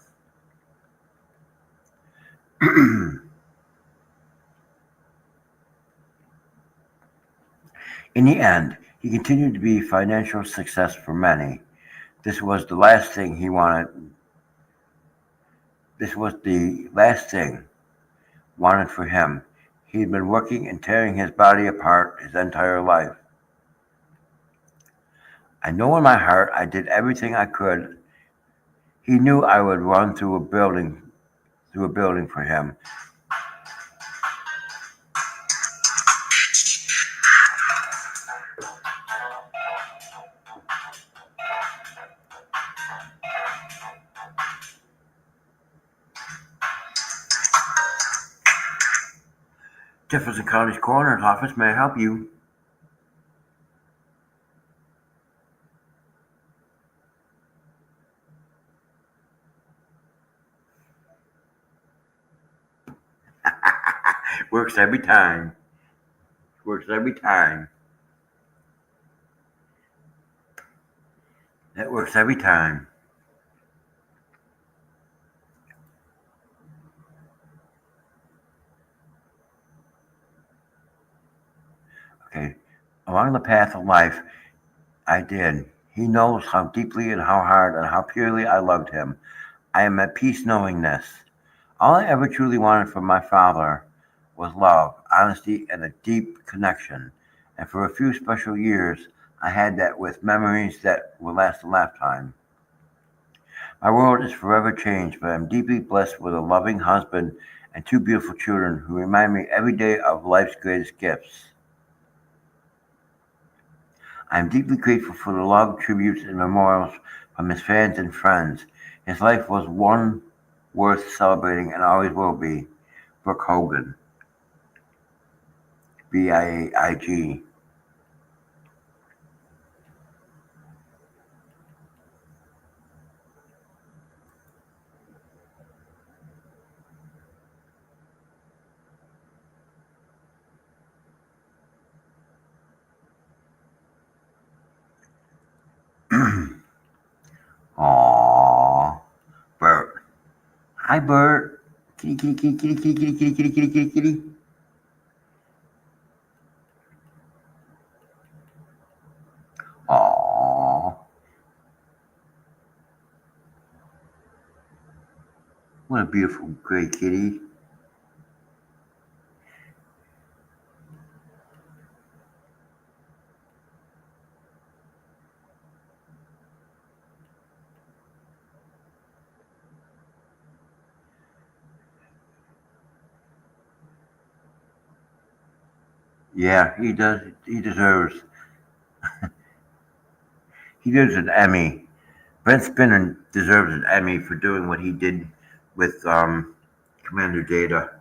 [SPEAKER 2] In the end, he continued to be financial success for many. This was the last thing he wanted. This was the last thing wanted for him. He'd been working and tearing his body apart his entire life. I know in my heart I did everything I could. He knew I would run through a building for him. Jefferson County's coroner's office, may I help you? Works every time. Works every time. That works every time. Okay. Along the path of life, I did. He knows how deeply and how hard and how purely I loved him. I am at peace knowing this. All I ever truly wanted from my father was love, honesty, and a deep connection. And for a few special years, I had that with memories that will last a lifetime. My world is forever changed, but I'm deeply blessed with a loving husband and two beautiful children who remind me every day of life's greatest gifts. I am deeply grateful for the love, tributes, and memorials from his fans and friends. His life was one worth celebrating and always will be. Brooke Hogan, BIAIG. Aww. Bert. Hi, Bert. Kitty, kitty, kitty, kitty, kitty, kitty, kitty, kitty, kitty, kitty, kitty. Aww. What a beautiful gray kitty. Yeah, he does. He deserves an Emmy. Brent Spinner deserves an Emmy for doing what he did with Commander Data.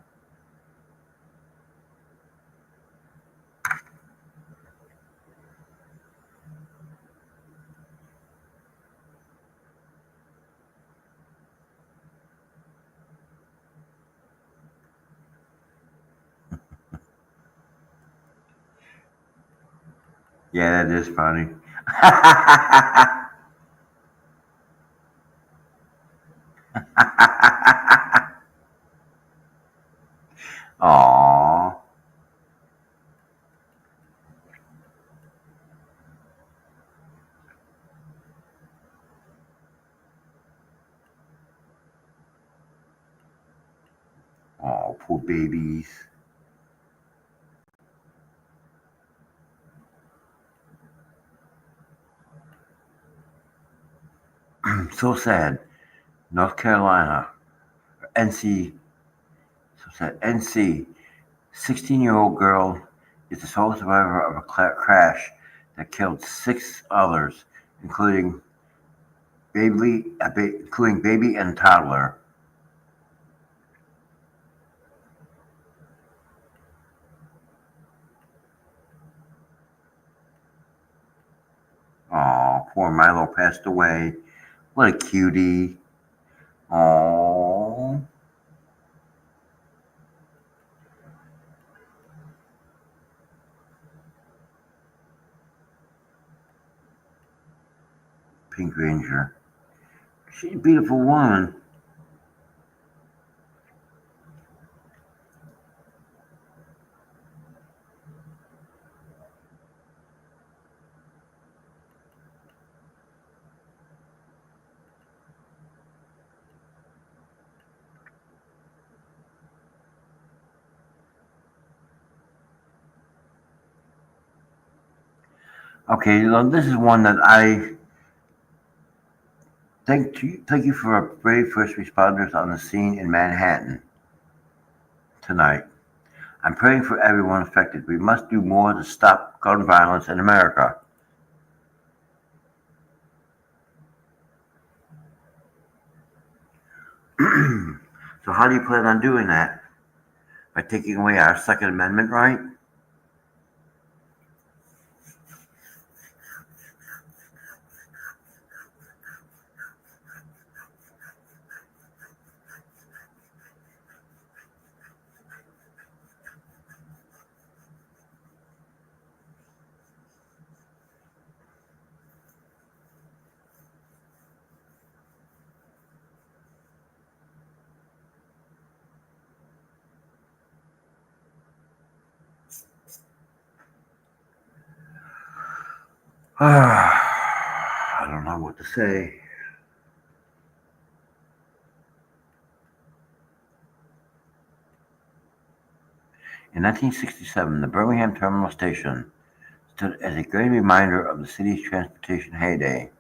[SPEAKER 2] Yeah, that is funny. Aww. Oh, poor babies. So sad. North Carolina, NC. So sad. NC. 16-year-old girl is the sole survivor of a crash that killed six others, including baby and toddler. Oh, poor Milo passed away. What a cutie. Oh, Pink Ranger. She's a beautiful woman. Okay, now this is one that I thank you for our brave first responders on the scene in Manhattan tonight. I'm praying for everyone affected. We must do more to stop gun violence in America. So how do you plan on doing that? By taking away our Second Amendment right? I don't know what to say. In 1967, the Birmingham Terminal Station stood as a great reminder of the city's transportation heyday.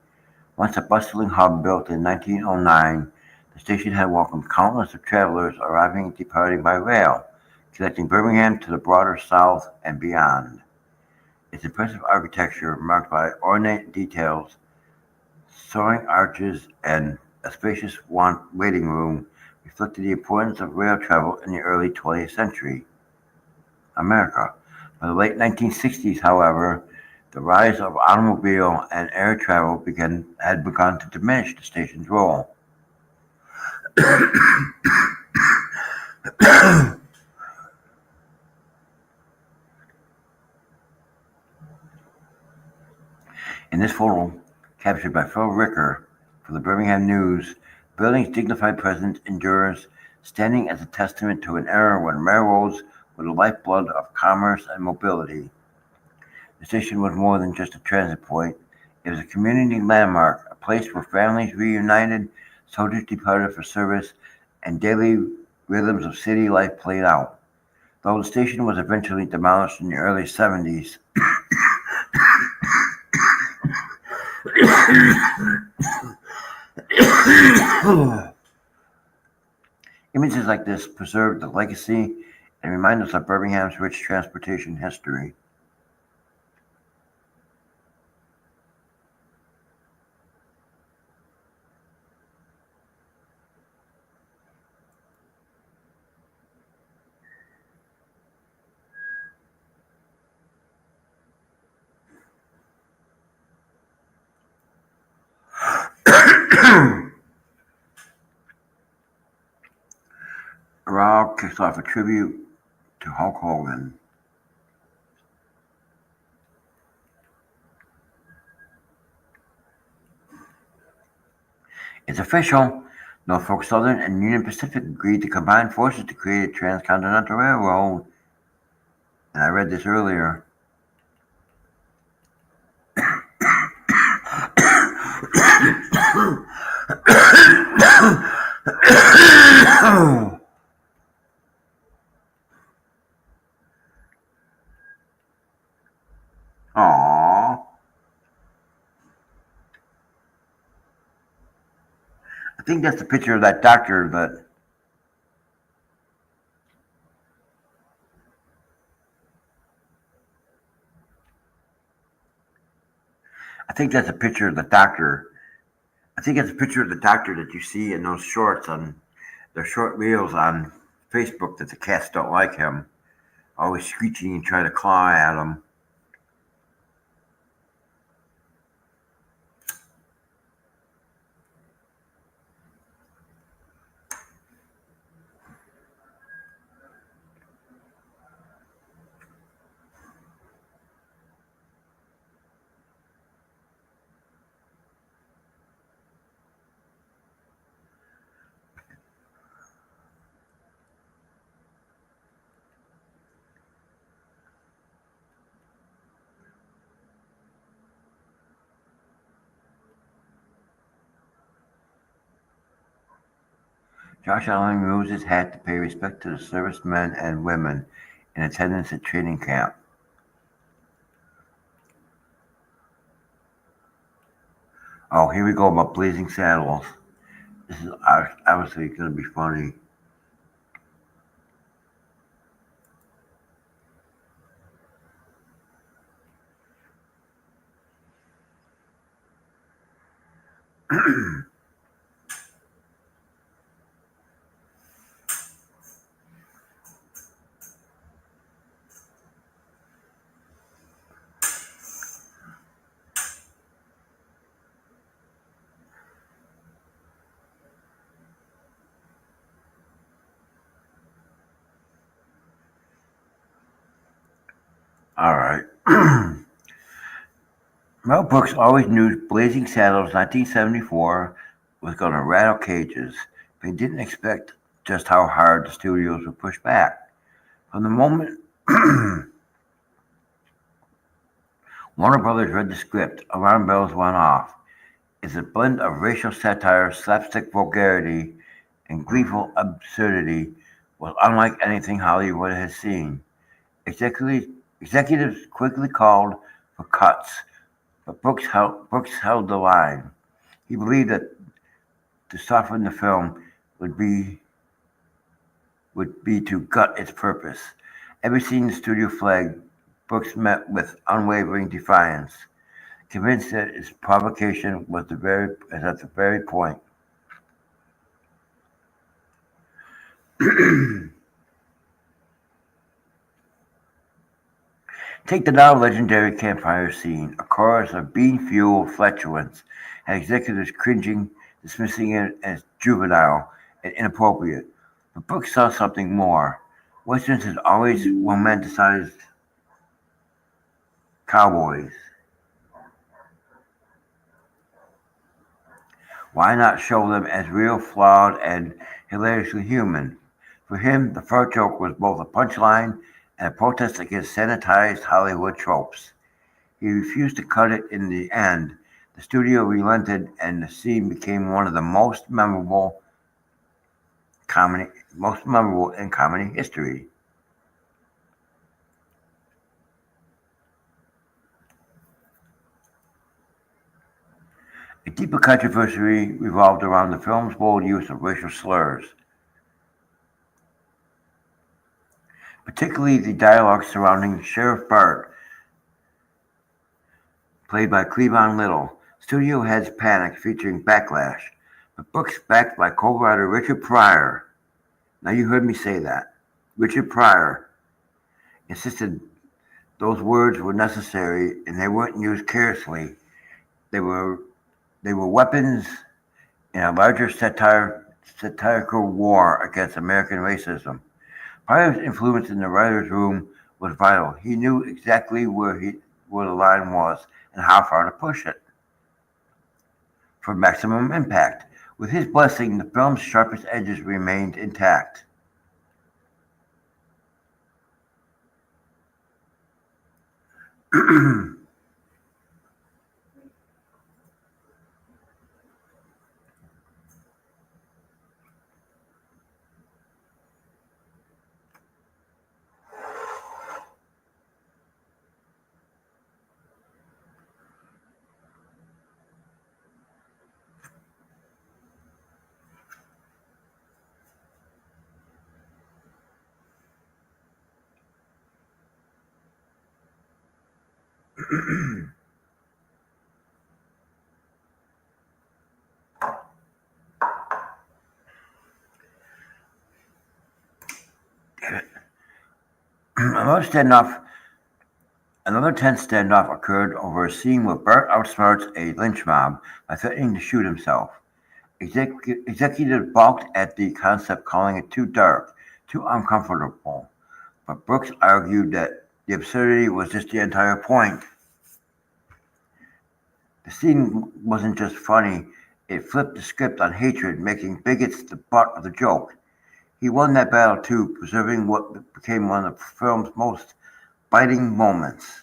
[SPEAKER 2] Once a bustling hub built in 1909, the station had welcomed countless of travelers arriving and departing by rail, connecting Birmingham to the broader South and beyond. Its impressive architecture, marked by ornate details, soaring arches, and a spacious waiting room, reflected the importance of rail travel in the early 20th century America. By the late 1960s, however, the rise of automobile and air travel had begun to diminish the station's role. In this photo, captured by Phil Ricker for the Birmingham News, the building's dignified presence endures, standing as a testament to an era when railroads were the lifeblood of commerce and mobility. The station was more than just a transit point. It was a community landmark, a place where families reunited, soldiers departed for service, and daily rhythms of city life played out. Though the station was eventually demolished in the early 70s, images like this preserve the legacy and remind us of Birmingham's rich transportation history. Raw kicks off a tribute to Hulk Hogan. It's official. Norfolk Southern and Union Pacific agreed to combine forces to create a transcontinental railroad. And I read this earlier. Aww. I think that's the picture of that doctor that I think that's a picture of the doctor. I think it's a picture of the doctor that you see in those shorts on their short reels on Facebook that the cats don't like him. Always screeching and trying to claw at him. Josh Allen removes his hat to pay respect to the servicemen and women in attendance at training camp. Oh, here we go about Blazing Saddles. This is obviously going to be funny. All right. Mel Brooks always knew Blazing Saddles 1974 was going to rattle cages, but he didn't expect just how hard the studios would push back. From the moment Warner Brothers read the script, alarm bells went off. It's a blend of racial satire, slapstick vulgarity, and gleeful absurdity was unlike anything Hollywood has seen. Executives quickly called for cuts, but Brooks held the line. He believed that to soften the film would be to gut its purpose. Every scene the studio flagged Brooks met with unwavering defiance, convinced that its provocation is at the very point. Take the now legendary campfire scene, a chorus of bean-fueled flatulence, and executives cringing, dismissing it as juvenile and inappropriate. But Brooks saw something more. Westerns had always romanticized cowboys. Why not show them as real, flawed, and hilariously human? For him, the fur joke was both a punchline and a protest against sanitized Hollywood tropes. He refused to cut it in the end. The studio relented, and the scene became one of the most memorable in comedy history. A deeper controversy revolved around the film's bold use of racial slurs, particularly the dialogue surrounding Sheriff Bart, played by Cleavon Little. Studio heads panicked, featuring backlash, but Brooks, backed by co-writer Richard Pryor, now you heard me say that, Richard Pryor, insisted those words were necessary and they weren't used carelessly. They were weapons in a larger satirical war against American racism. Pryor's influence in the writer's room was vital. He knew exactly where the line was and how far to push it for maximum impact. With his blessing, the film's sharpest edges remained intact. Another standoff Another tense standoff occurred over a scene where Bart outsmarts a lynch mob by threatening to shoot himself. Executives balked at the concept, calling it too dark, too uncomfortable, but Brooks argued that the absurdity was just the entire point. The scene wasn't just funny, it flipped the script on hatred, making bigots the butt of the joke. He won that battle too, preserving what became one of the film's most biting moments.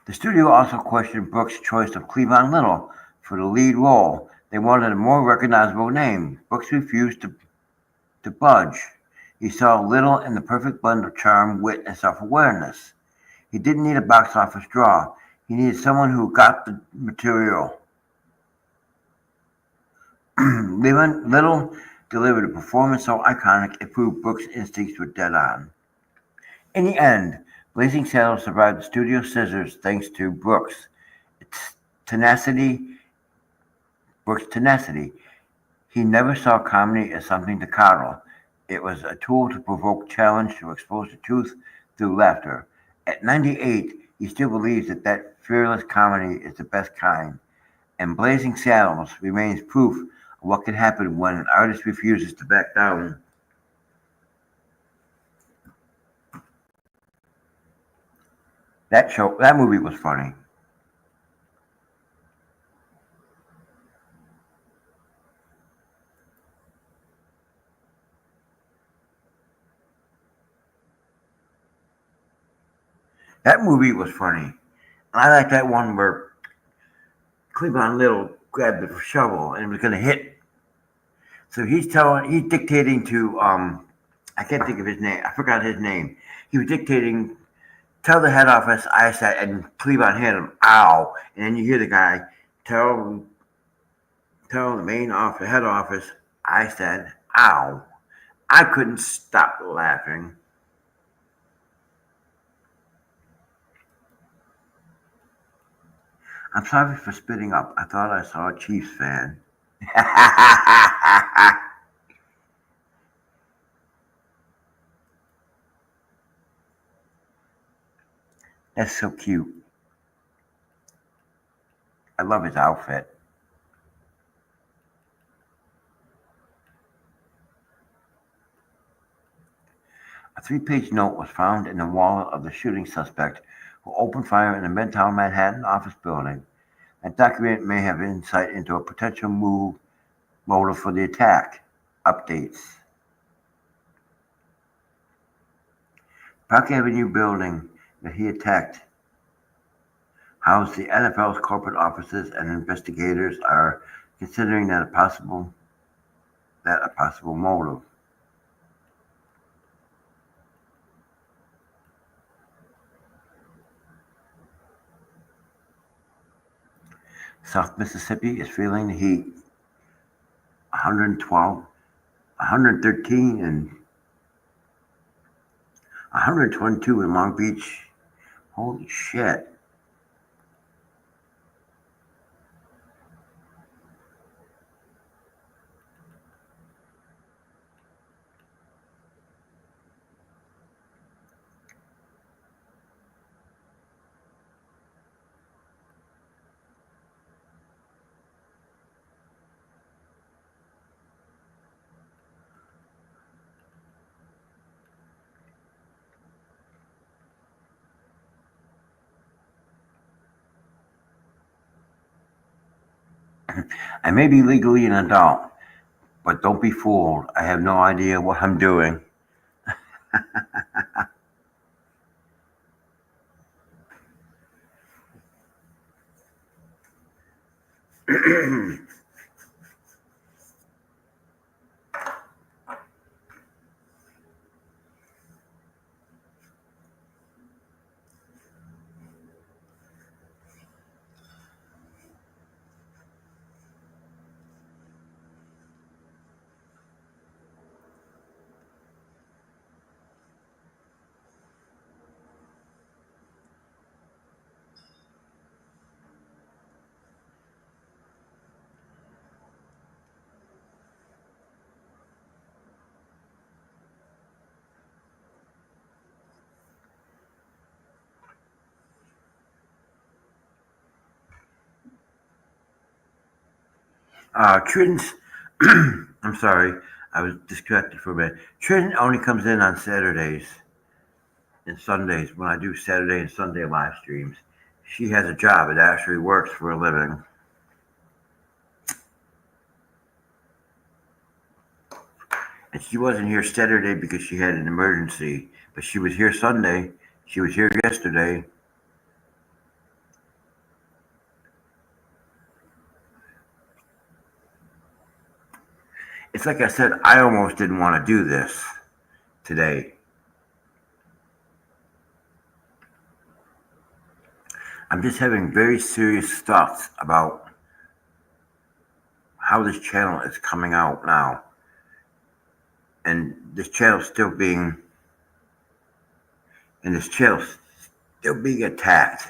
[SPEAKER 2] The studio also questioned Brooks' choice of Cleavon Little for the lead role. They wanted a more recognizable name. Brooks refused to budge. He saw Little in the perfect blend of charm, wit, and self-awareness. He didn't need a box office draw. He needed someone who got the material. Little delivered a performance so iconic it proved Brooks' instincts were dead on. In the end, Blazing Saddles survived the studio scissors thanks to Brooks' tenacity. He never saw comedy as something to coddle. It was a tool to provoke challenge, to expose the truth through laughter. At 98, he still believes that fearless comedy is the best kind, and Blazing Saddles remains proof of what can happen when an artist refuses to back down. That movie was funny. That movie was funny. And I like that one where Cleavon Little grabbed the shovel and was going to hit. So he's dictating to, I can't think of his name. I forgot his name. He was dictating, tell the head office, I said, and Cleavon hit him, ow. And then you hear the guy, tell the head office, I said, ow. I couldn't stop laughing. I'm sorry for spitting up. I thought I saw a Chiefs fan. That's so cute. I love his outfit. A three-page note was found in the wallet of the shooting suspect who opened fire in a Midtown Manhattan office building. That document may have insight into a potential motive for the attack. Updates. Park Avenue building that he attacked housed the NFL's corporate offices, and investigators are considering that a possible motive. South Mississippi is feeling the heat. 112, 113, and 122 in Long Beach. Holy shit. I may be legally an adult, but don't be fooled. I have no idea what I'm doing. Triton's, I'm sorry, I was distracted for a minute. Triton only comes in on Saturdays and Sundays when I do Saturday and Sunday live streams. She has a job. It actually works for a living. And she wasn't here Saturday because she had an emergency, but she was here Sunday. She was here yesterday. It's like I said, I almost didn't want to do this today. I'm just having very serious thoughts about how this channel is coming out now. And this channel still being attacked.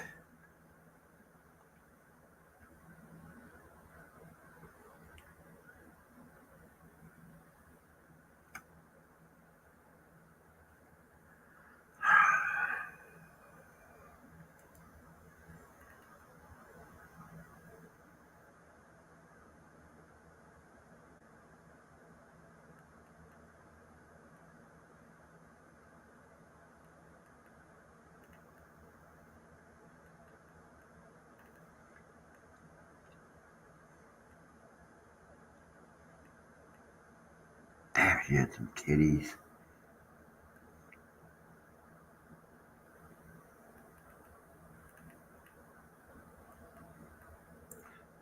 [SPEAKER 2] Damn, she had some titties.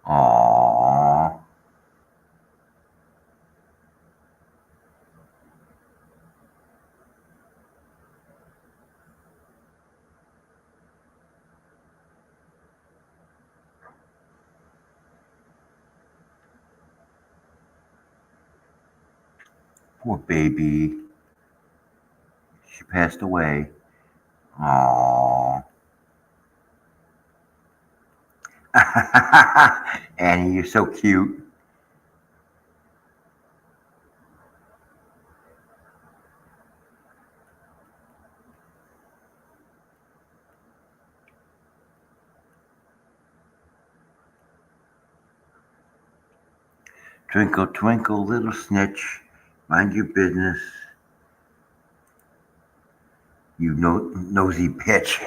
[SPEAKER 2] Aww. Poor baby. She passed away. Aww. Annie, you're so cute. Twinkle, twinkle, little snitch, mind your business, you nosy pitch.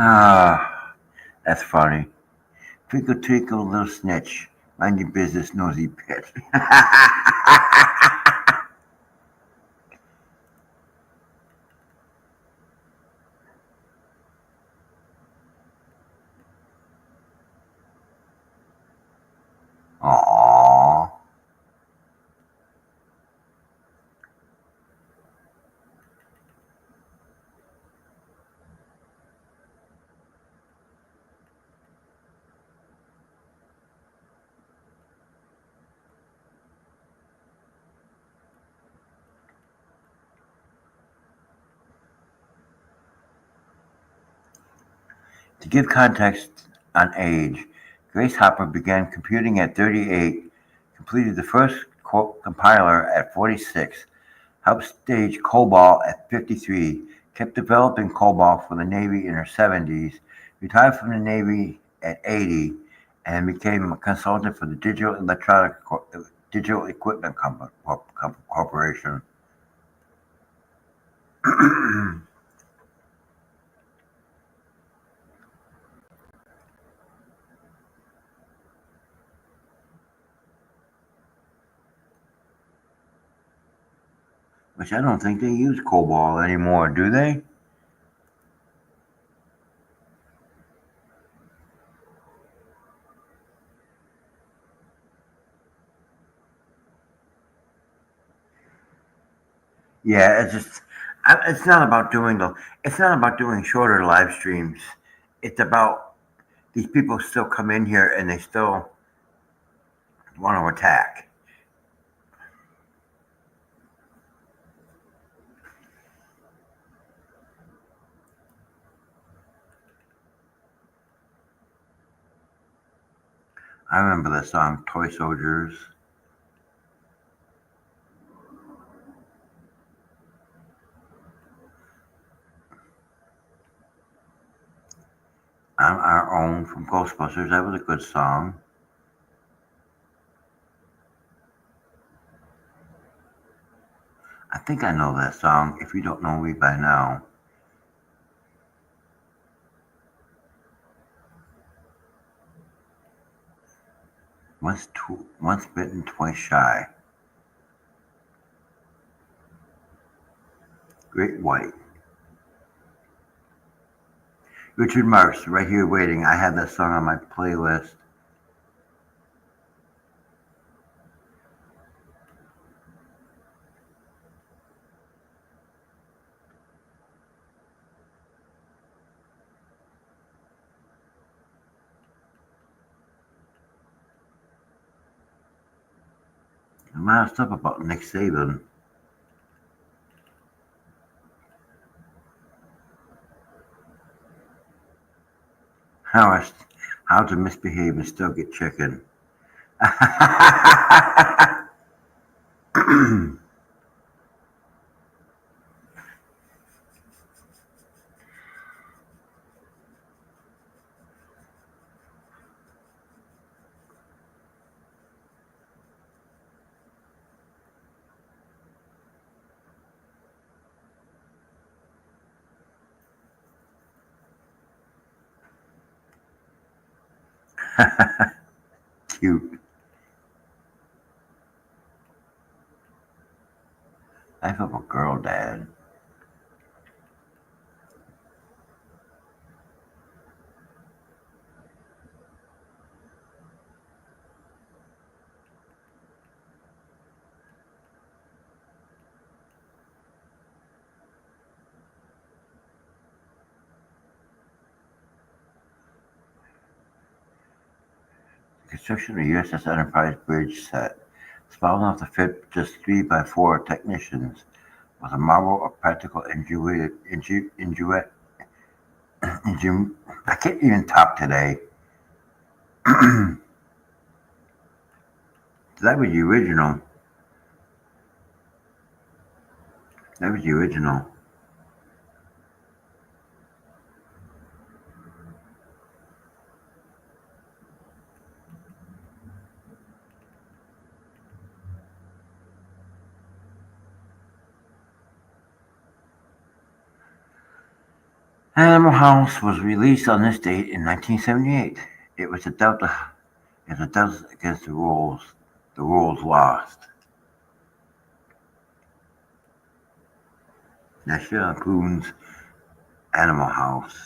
[SPEAKER 2] Ah, that's funny. Twinkle, twinkle, little snitch, mind your business, nosy pitch. Aww. To give context on age, Grace Hopper began computing at 38, completed the first compiler at 46, helped stage COBOL at 53, kept developing COBOL for the Navy in her 70s, retired from the Navy at 80, and became a consultant for the Digital Equipment Corporation. Which I don't think they use COBOL anymore, do they? Yeah, it's just it's not about doing the it's not about doing shorter live streams. It's about these people still come in here and they still want to attack. I remember the song Toy Soldiers. On Our Own from Ghostbusters. That was a good song. I think I know that song. If you don't know me by now, once bitten, twice shy. Great White. Richard Marx, right here waiting. I had that song on my playlist. A lot of stuff about Nick Saban. How I, how to misbehave and still get chicken. Cute. I feel a girl dad. Construction of the USS Enterprise bridge set, small enough to fit just 3x4 technicians, was a marvel of practical ingenuity. I can't even talk today. That was the original. That was the original. Animal House was released on this date in 1978. It was a Delta against the rules. The rules lost. National Lampoon's Animal House.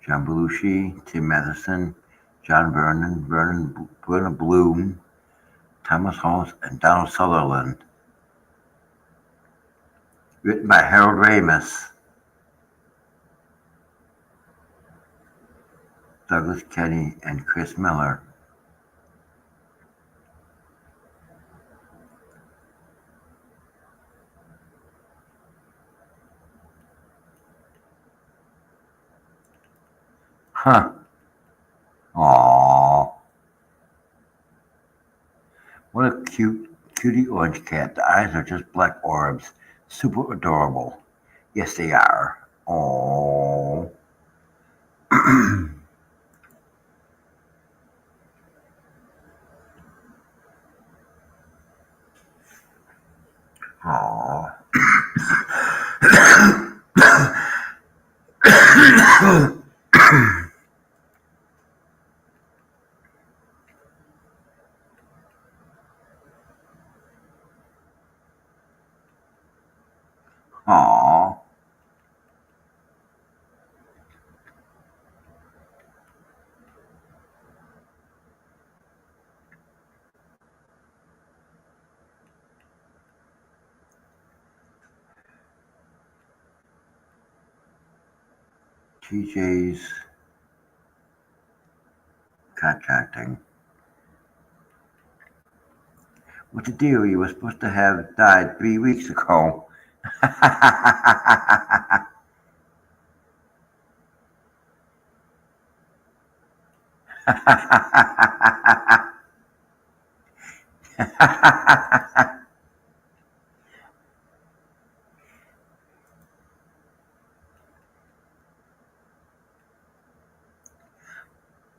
[SPEAKER 2] John Belushi, Tim Matheson, John Vernon Bloom, Thomas Holmes, and Donald Sutherland. Written by Harold Ramis, Douglas Kenny, and Chris Miller. Huh. Aww. What a cutie orange cat. The eyes are just black orbs. Super adorable. Yes, they are. Aww. Aww. Aww. TJ's contracting. What's the deal? He was supposed to have died 3 weeks ago.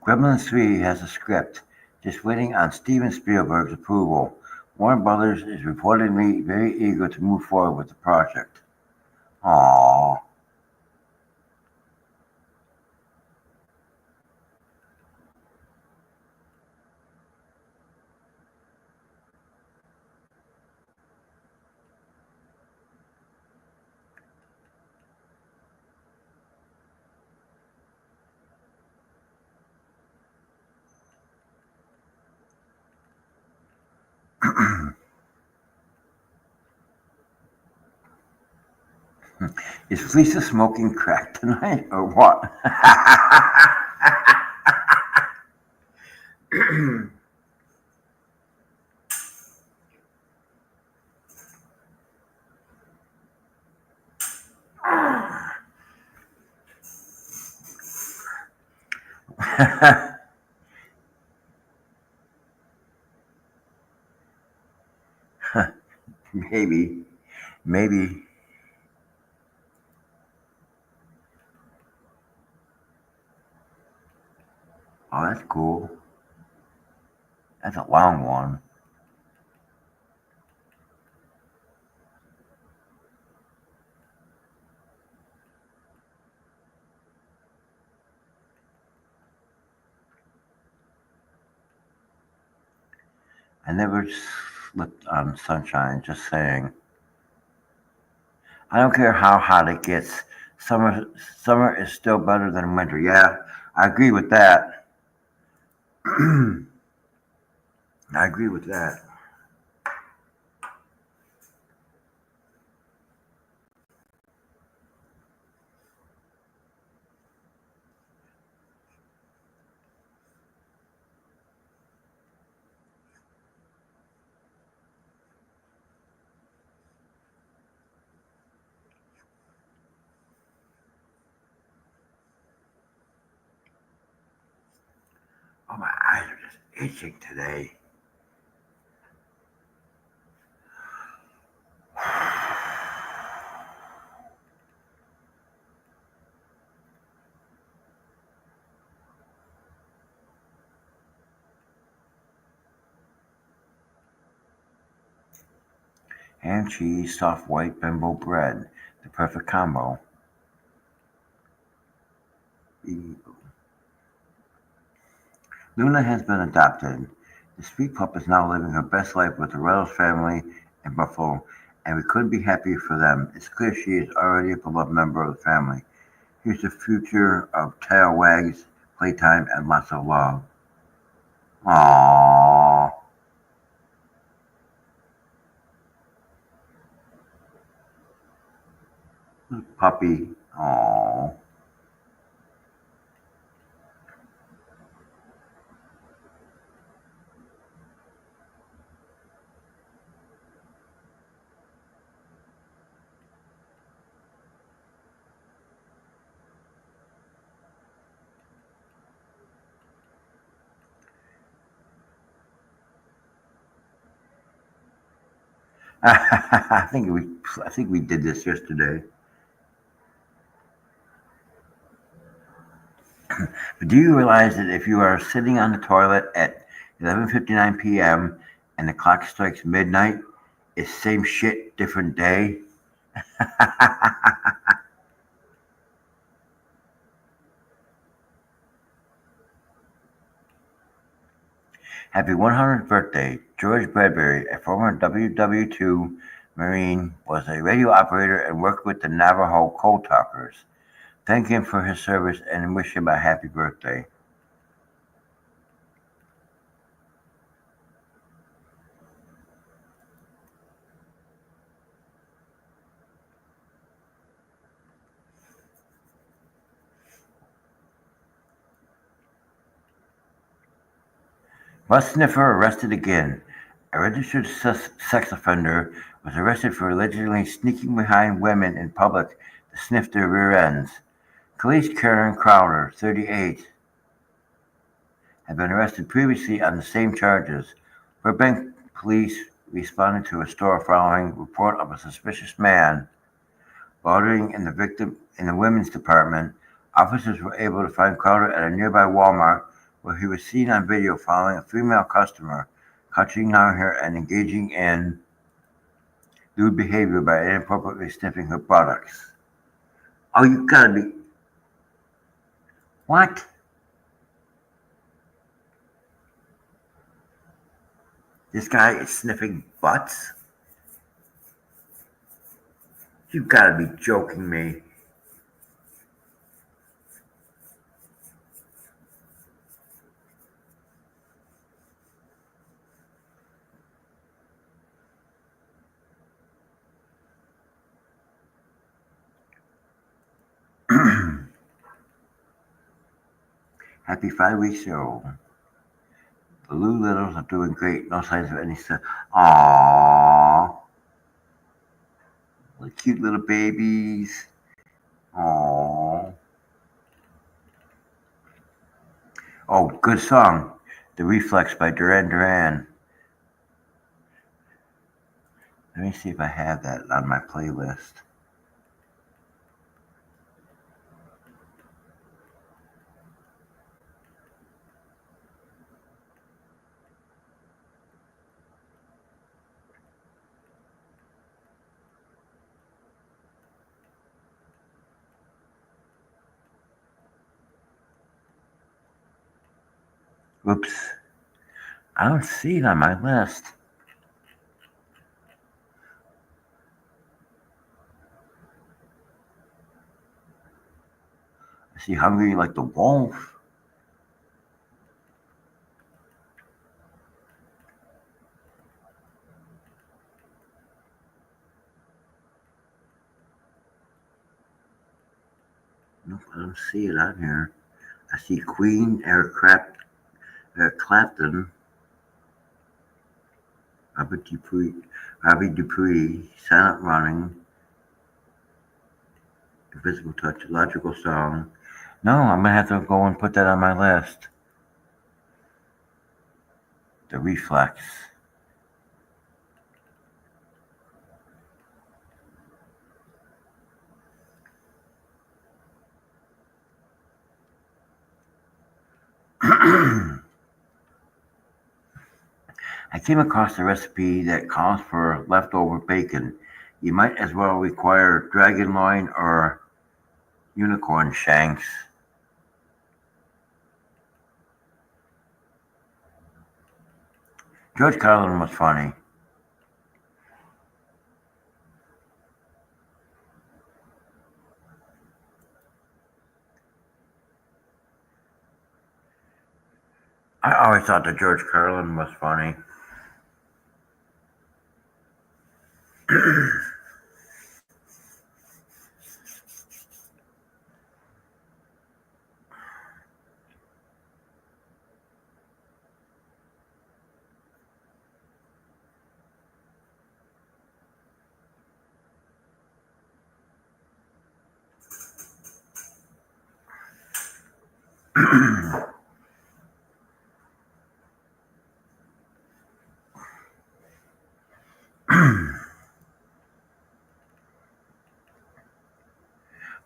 [SPEAKER 2] Gremlins 3 has a script, just waiting on Steven Spielberg's approval. Warner Brothers is reportedly very eager to move forward with the project. Aww. Is Fleeta smoking crack tonight or what? Maybe. Maybe. Oh, that's cool. That's a long one. I never slipped on sunshine, just saying. I don't care how hot it gets. Summer is still better than winter. Yeah, I agree with that. I agree with that. Oh, my eyes are just itching today. Ham, cheese, soft white bimbo bread. The perfect combo. Luna has been adopted. The sweet pup is now living her best life with the Reynolds family in Buffalo, and we couldn't be happier for them. It's clear she is already a beloved member of the family. Here's the future of tail wags, playtime, and lots of love. Aww. Puppy. Aww. I think we did this yesterday. But do you realize that if you are sitting on the toilet at 11:59 p.m. and the clock strikes midnight, it's same shit, different day? Happy 100th birthday. George Bradbury, a former WW2 Marine, was a radio operator and worked with the Navajo Code Talkers. Thank him for his service and wish him a happy birthday. Bus sniffer arrested again. A registered sex offender was arrested for allegedly sneaking behind women in public to sniff their rear ends. Khalees Karen Crowder, 38, had been arrested previously on the same charges. Burbank police responded to a store following report of a suspicious man bothering in the women's department. Officers were able to find Crowder at a nearby Walmart where he was seen on video following a female customer, cutting down her and engaging in lewd behavior by inappropriately sniffing her products. Oh, you gotta be. What? This guy is sniffing butts? You gotta be joking me. Happy 5 weeks old. The Lou Littles are doing great. No signs of any stuff. Aww. The cute little babies. Aww. Oh, good song. The Reflex by Duran Duran. Let me see if I have that on my playlist. Oops. I don't see it on my list. I see Hungry Like the Wolf. Nope, I don't see it on here. I see Queen, Eric Clapton, Robbie Dupree, Silent Running, Invisible Touch, Logical Song. No, I'm gonna have to go and put that on my list. The reflex. I came across a recipe that calls for leftover bacon. You might as well require dragon loin or unicorn shanks. George Carlin was funny. I always thought that George Carlin was funny.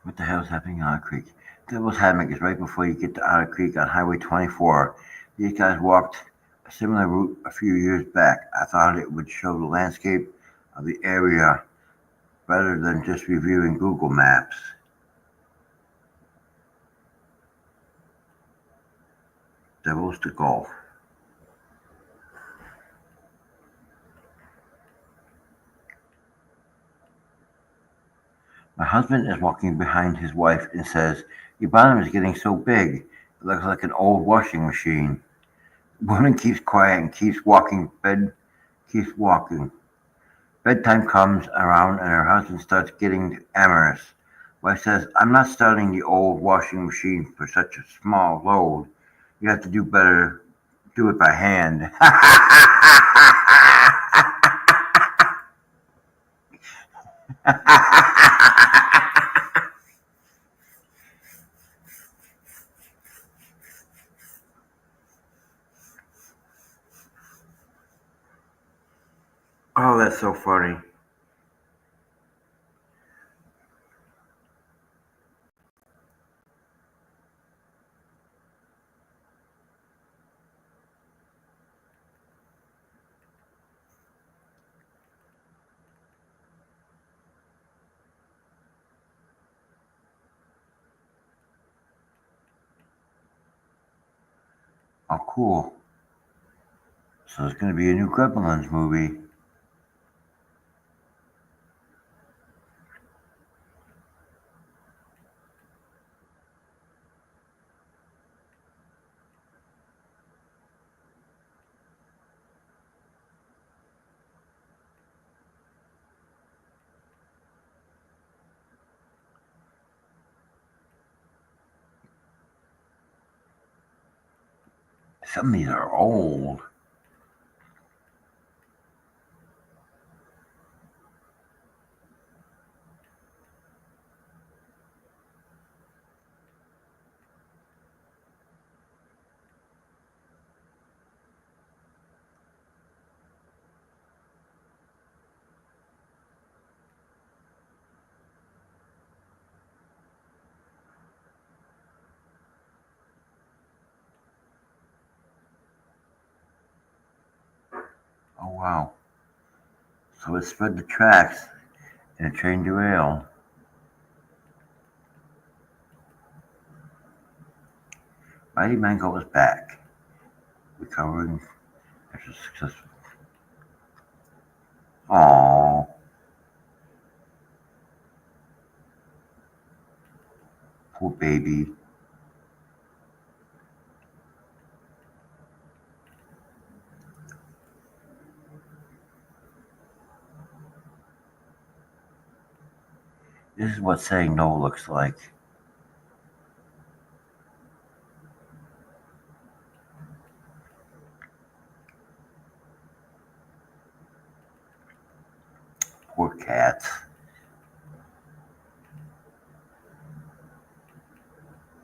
[SPEAKER 2] What the hell is happening on Otter Creek? Devil's Hammock is right before you get to Otter Creek on Highway 24. These guys walked a similar route a few years back. I thought it would show the landscape of the area better than just reviewing Google Maps. Devils to golf. My husband is walking behind his wife and says, "Your bottom is getting so big. It looks like an old washing machine." The woman keeps quiet and keeps walking. Bed keeps walking. Bedtime comes around and her husband starts getting amorous. Wife says, "I'm not starting the old washing machine for such a small load. You have to do better, do it by hand." Oh, that's so funny. Oh, cool. So there's going to be a new Gremlins movie. Some of these are old. Oh, wow. So it spread the tracks and a train derailed. Mighty Mango is back, recovering after successful. Aww, poor baby. This is what saying no looks like. Poor cats.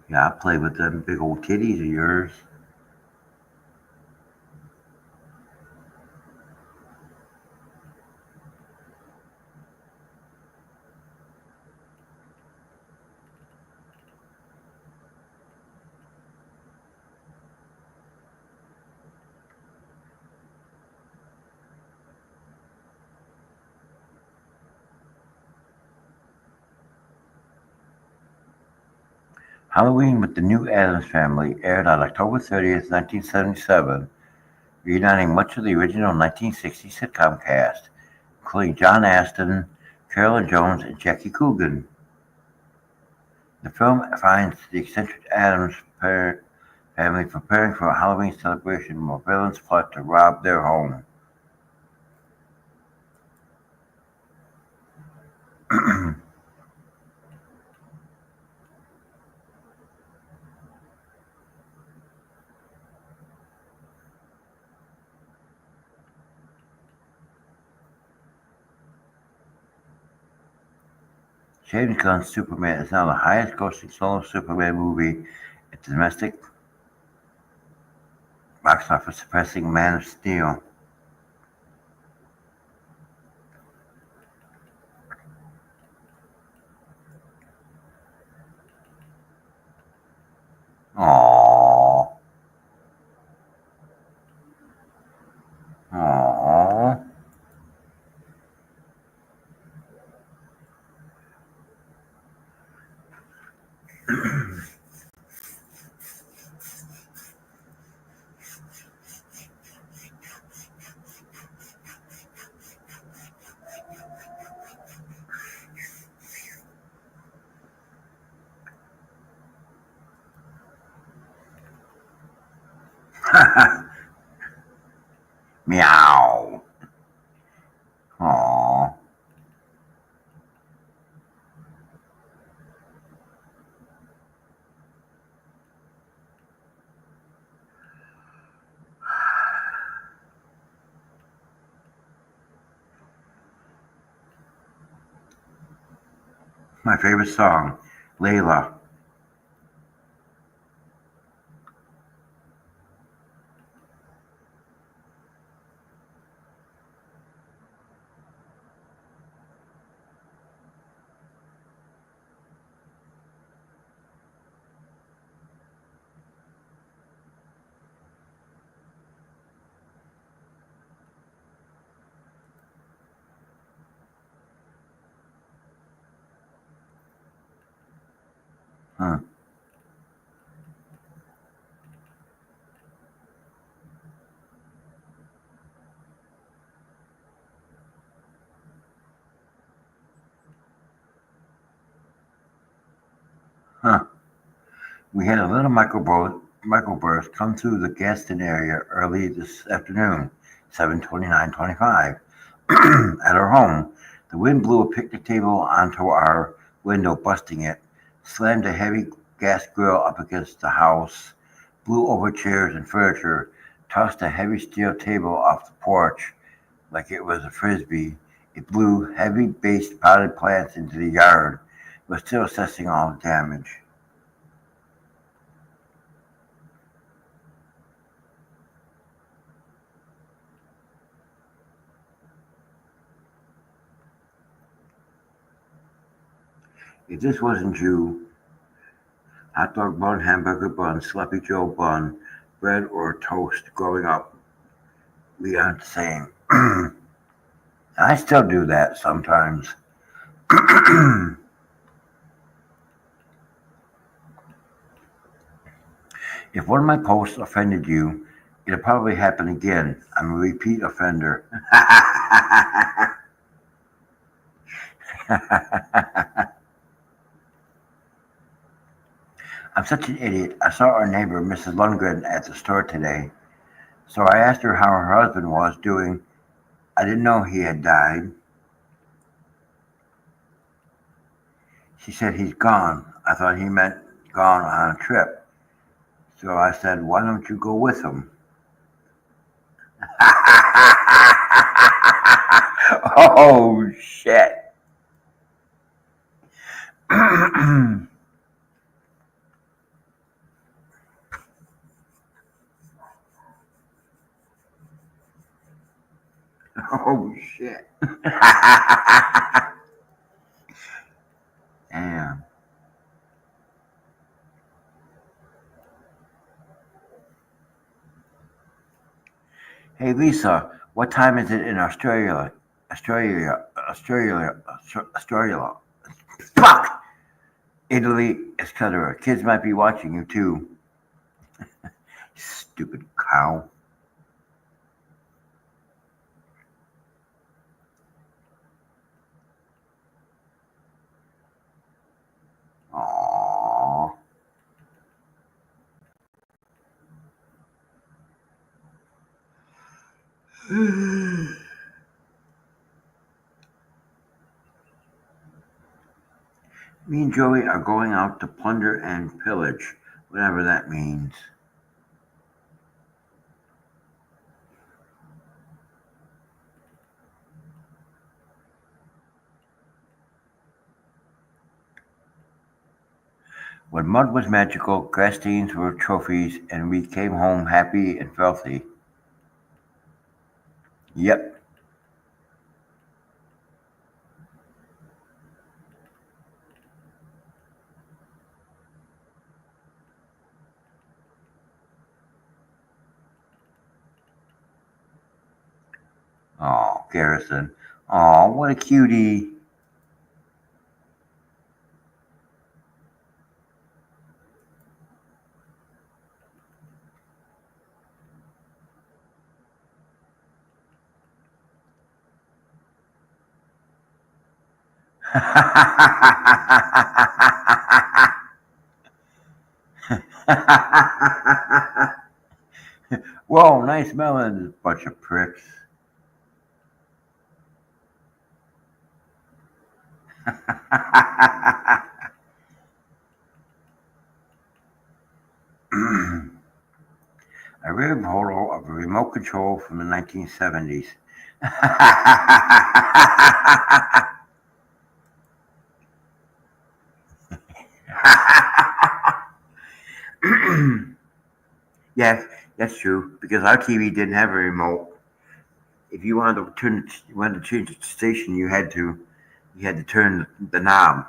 [SPEAKER 2] Yeah, I play with them big old titties of yours. Halloween with the New Addams Family aired on October 30th, 1977, reuniting much of the original 1960 sitcom cast, including John Astin, Carolyn Jones, and Jackie Coogan. The film finds the eccentric Addams family preparing for a Halloween celebration while villains plot to rob their home. James Gunn's Superman is now the highest grossing solo Superman movie at the domestic box office, surpassing Man of Steel. Aww. Aww. Meow. Aww. My favorite song, Layla. Huh. Huh. We had a little microburst come through the Gaston area early this afternoon, 7:29:25. At our home, the wind blew a picnic table onto our window, busting it, slammed a heavy gas grill up against the house, blew over chairs and furniture, tossed a heavy steel table off the porch like it was a frisbee. It blew heavy based potted plants into the yard. It was still assessing all the damage. If this wasn't Jew, hot dog bun, hamburger bun, sloppy Joe bun, bread or toast growing up, we aren't the same. I still do that sometimes. If one of my posts offended you, it'll probably happen again. I'm a repeat offender. I'm such an idiot. I saw our neighbor, Mrs. Lundgren, at the store today. So I asked her how her husband was doing. I didn't know he had died. She said he's gone. I thought he meant gone on a trip. So I said, why don't you go with him? Oh, shit. Oh, shit. Damn. Hey, Lisa, what time is it in Australia? Australia. Fuck! Italy, etc. Kids might be watching you too. Stupid cow. Aww. Me and Joey are going out to plunder and pillage, whatever that means. When mud was magical, grass stains were trophies, and we came home happy and filthy. Yep. Oh, Garrison. Oh, what a cutie. Whoa, nice melons, bunch of pricks. A rare photo of a remote control from the 1970s. Yes, that's true. Because our TV didn't have a remote. If you wanted to you wanted to change the station, you had to turn the knob.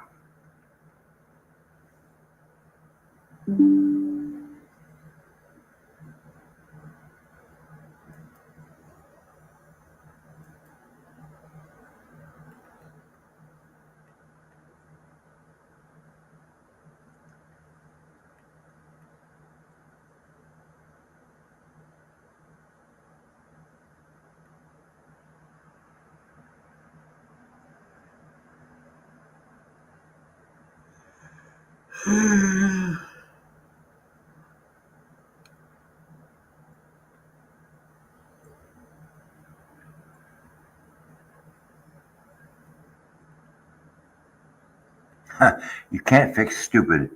[SPEAKER 2] You can't fix stupid,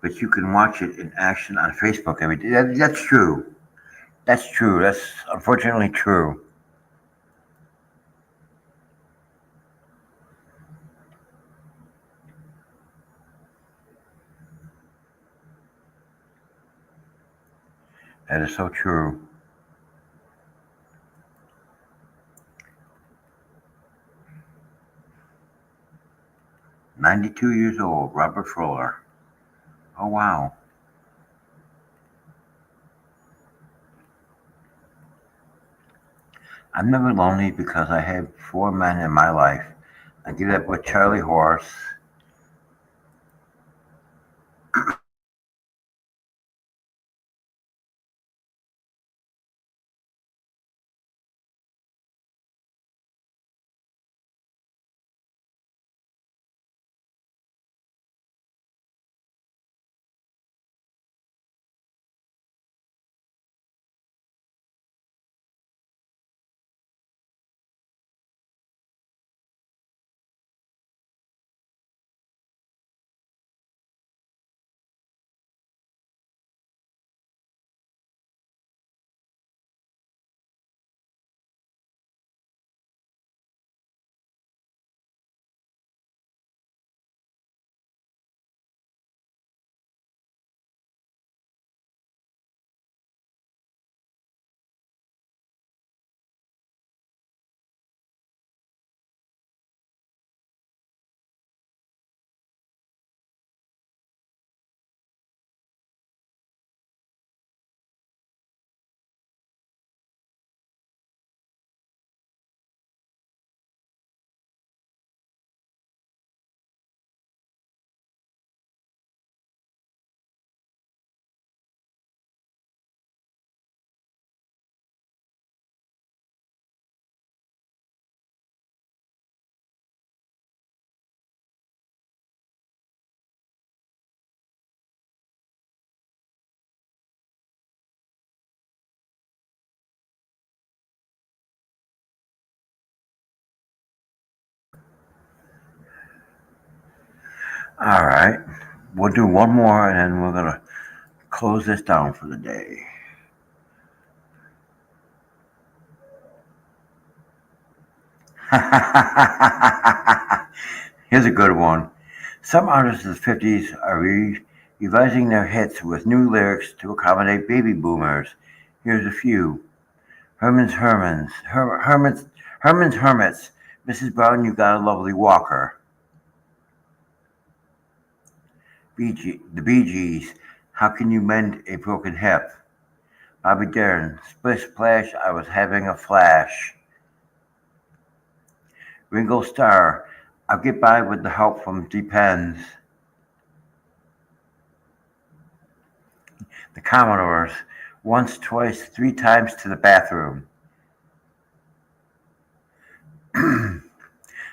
[SPEAKER 2] but you can watch it in action on Facebook every day. That's true. That's true. That's unfortunately true. That is so true. 92 years old, Robert Fuller. Oh, wow. I'm never lonely because I have four men in my life. I get up with Charlie Horse. All right. We'll do one more and then we're going to close this down for the day. Here's a good one. Some artists in the 50s are revising their hits with new lyrics to accommodate baby boomers. Here's a few. Herman's Hermits. Mrs. Brown, you got a lovely walker. The Bee Gees. How can you mend a broken hip? Bobby Darin. Splish splash, I was having a flash. Ringo Starr. I'll get by with the help from Depends. The Commodores. Once, twice, three times to the bathroom.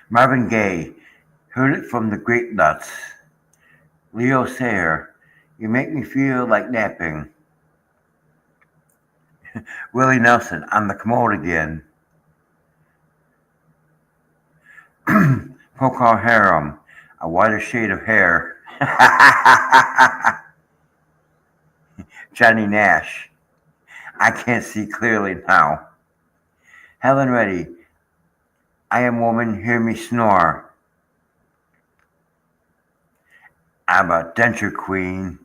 [SPEAKER 2] Marvin Gaye. Heard it from the Grape Nuts. Leo Sayer. You make me feel like napping. Willie Nelson. On the commode again. Procol Harum. A whiter shade of hair. Johnny Nash. I can't see clearly now. Helen Reddy. I am woman, hear me snore. I'm a denture queen.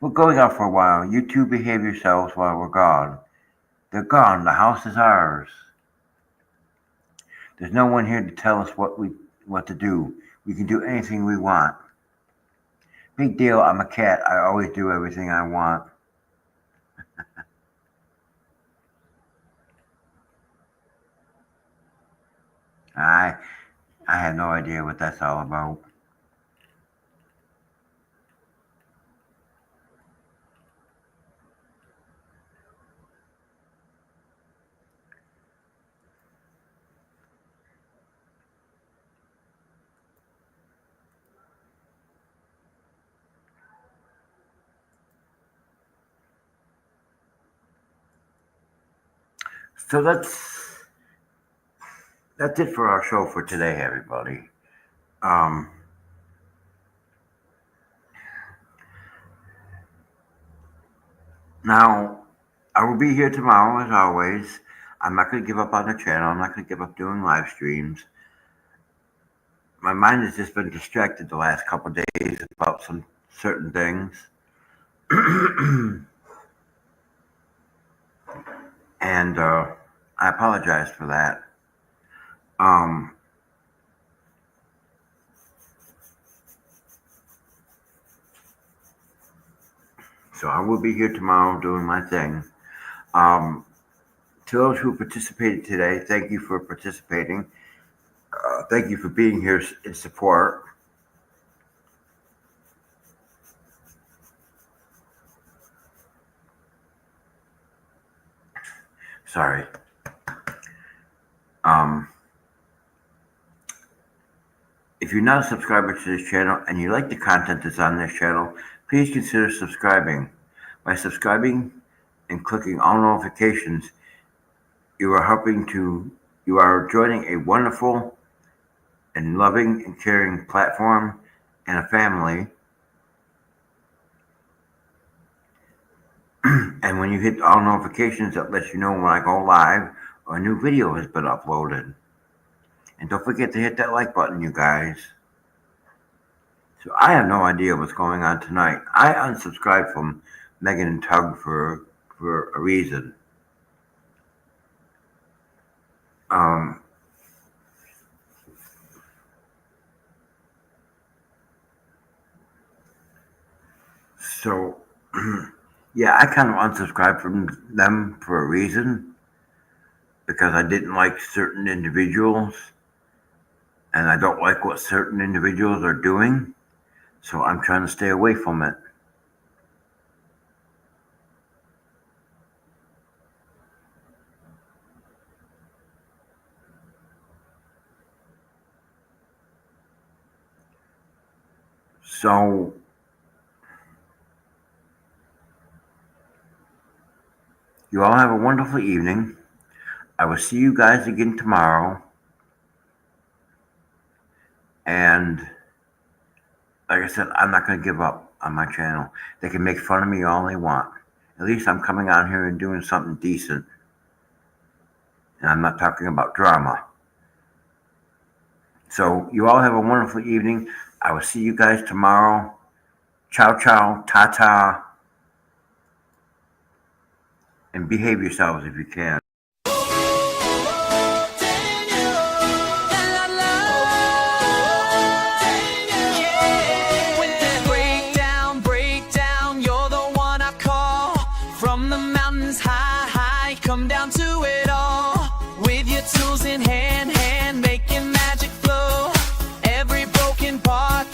[SPEAKER 2] We're going out for a while. You two behave yourselves while we're gone. They're gone. The house is ours. There's no one here to tell us what to do. We can do anything we want. Big deal, I'm a cat. I always do everything I want. I I have no idea what that's all about. So that's it for our show for today, everybody. Um, Now I will be here tomorrow as always. I'm not going to give up on the channel. I'm not going to give up doing live streams. My mind has just been distracted the last couple of days about some certain things. And I apologize for that. Um, so I will be here tomorrow doing my thing. Um, to those who participated today, thank you for participating. Thank you for being here in support. Sorry. Um, if you're not a subscriber to this channel and you like the content that's on this channel, please consider subscribing. By subscribing and clicking all notifications, you are joining a wonderful and loving and caring platform and a family. And when you hit all notifications, that lets you know when I go live or a new video has been uploaded. And don't forget to hit that like button, you guys. So I have no idea what's going on tonight. I unsubscribed from Megan and Tug for a reason. So yeah, I kind of unsubscribed from them for a reason because I didn't like certain individuals and I don't like what certain individuals are doing. So I'm trying to stay away from it. So you all have a wonderful evening. I will see you guys again tomorrow. And like I said, I'm not going to give up on my channel. They can make fun of me all they want. At least I'm coming out here and doing something decent. And I'm not talking about drama. So you all have a wonderful evening. I will see you guys tomorrow. Ciao, ciao, ta-ta. And behave yourselves if you can.
[SPEAKER 1] From the mountains high, high, come down to it all. With your tools in hand, hand, making magic flow. Every broken part,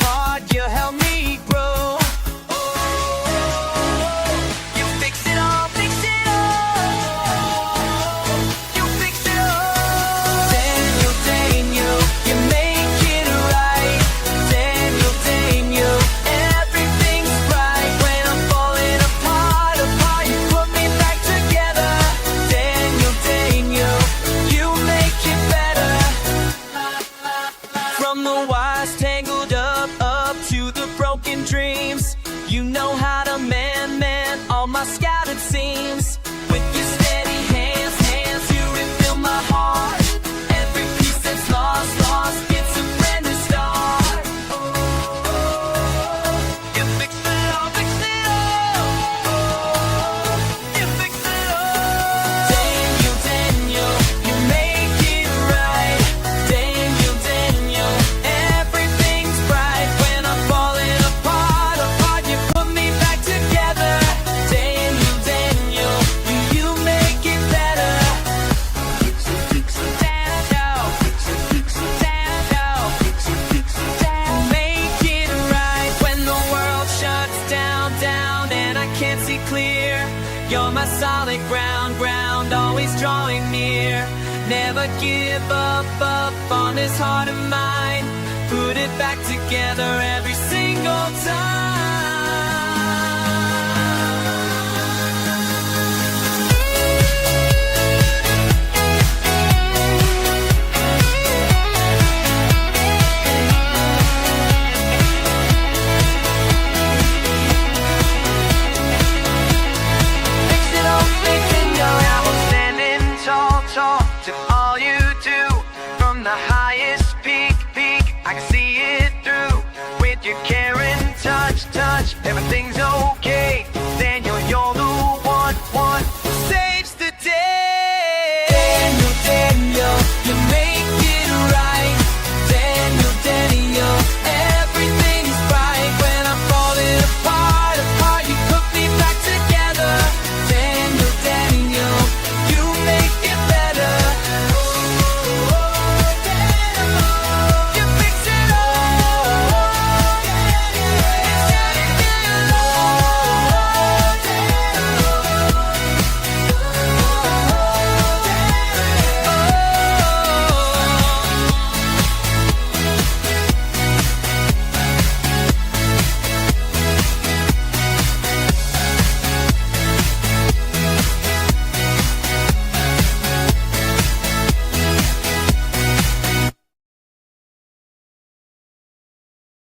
[SPEAKER 1] you help me grow. You fix it all, fix it all. You fix it all. Daniel, you make it right. Daniel, everything's right. When I'm falling apart, you put me back together. Daniel, you make it better. From the wires tangled up to the broken dreams, you know how to mend all my scattered seams. With your steady hands, you refill my heart. Every piece that's lost gets a brand new start. You fix it all, fix it all. You fix it all. Daniel, you make it right. Daniel, everything's bright. When I'm falling apart, you put me back together. Daniel, you make it better. Fix it, Daniel. Fix it, Daniel. Make it right. When the world shuts down, and I can't see clear, you're my solid ground, always drawing near. Never give up on this heart of mine. Put it back together every single time.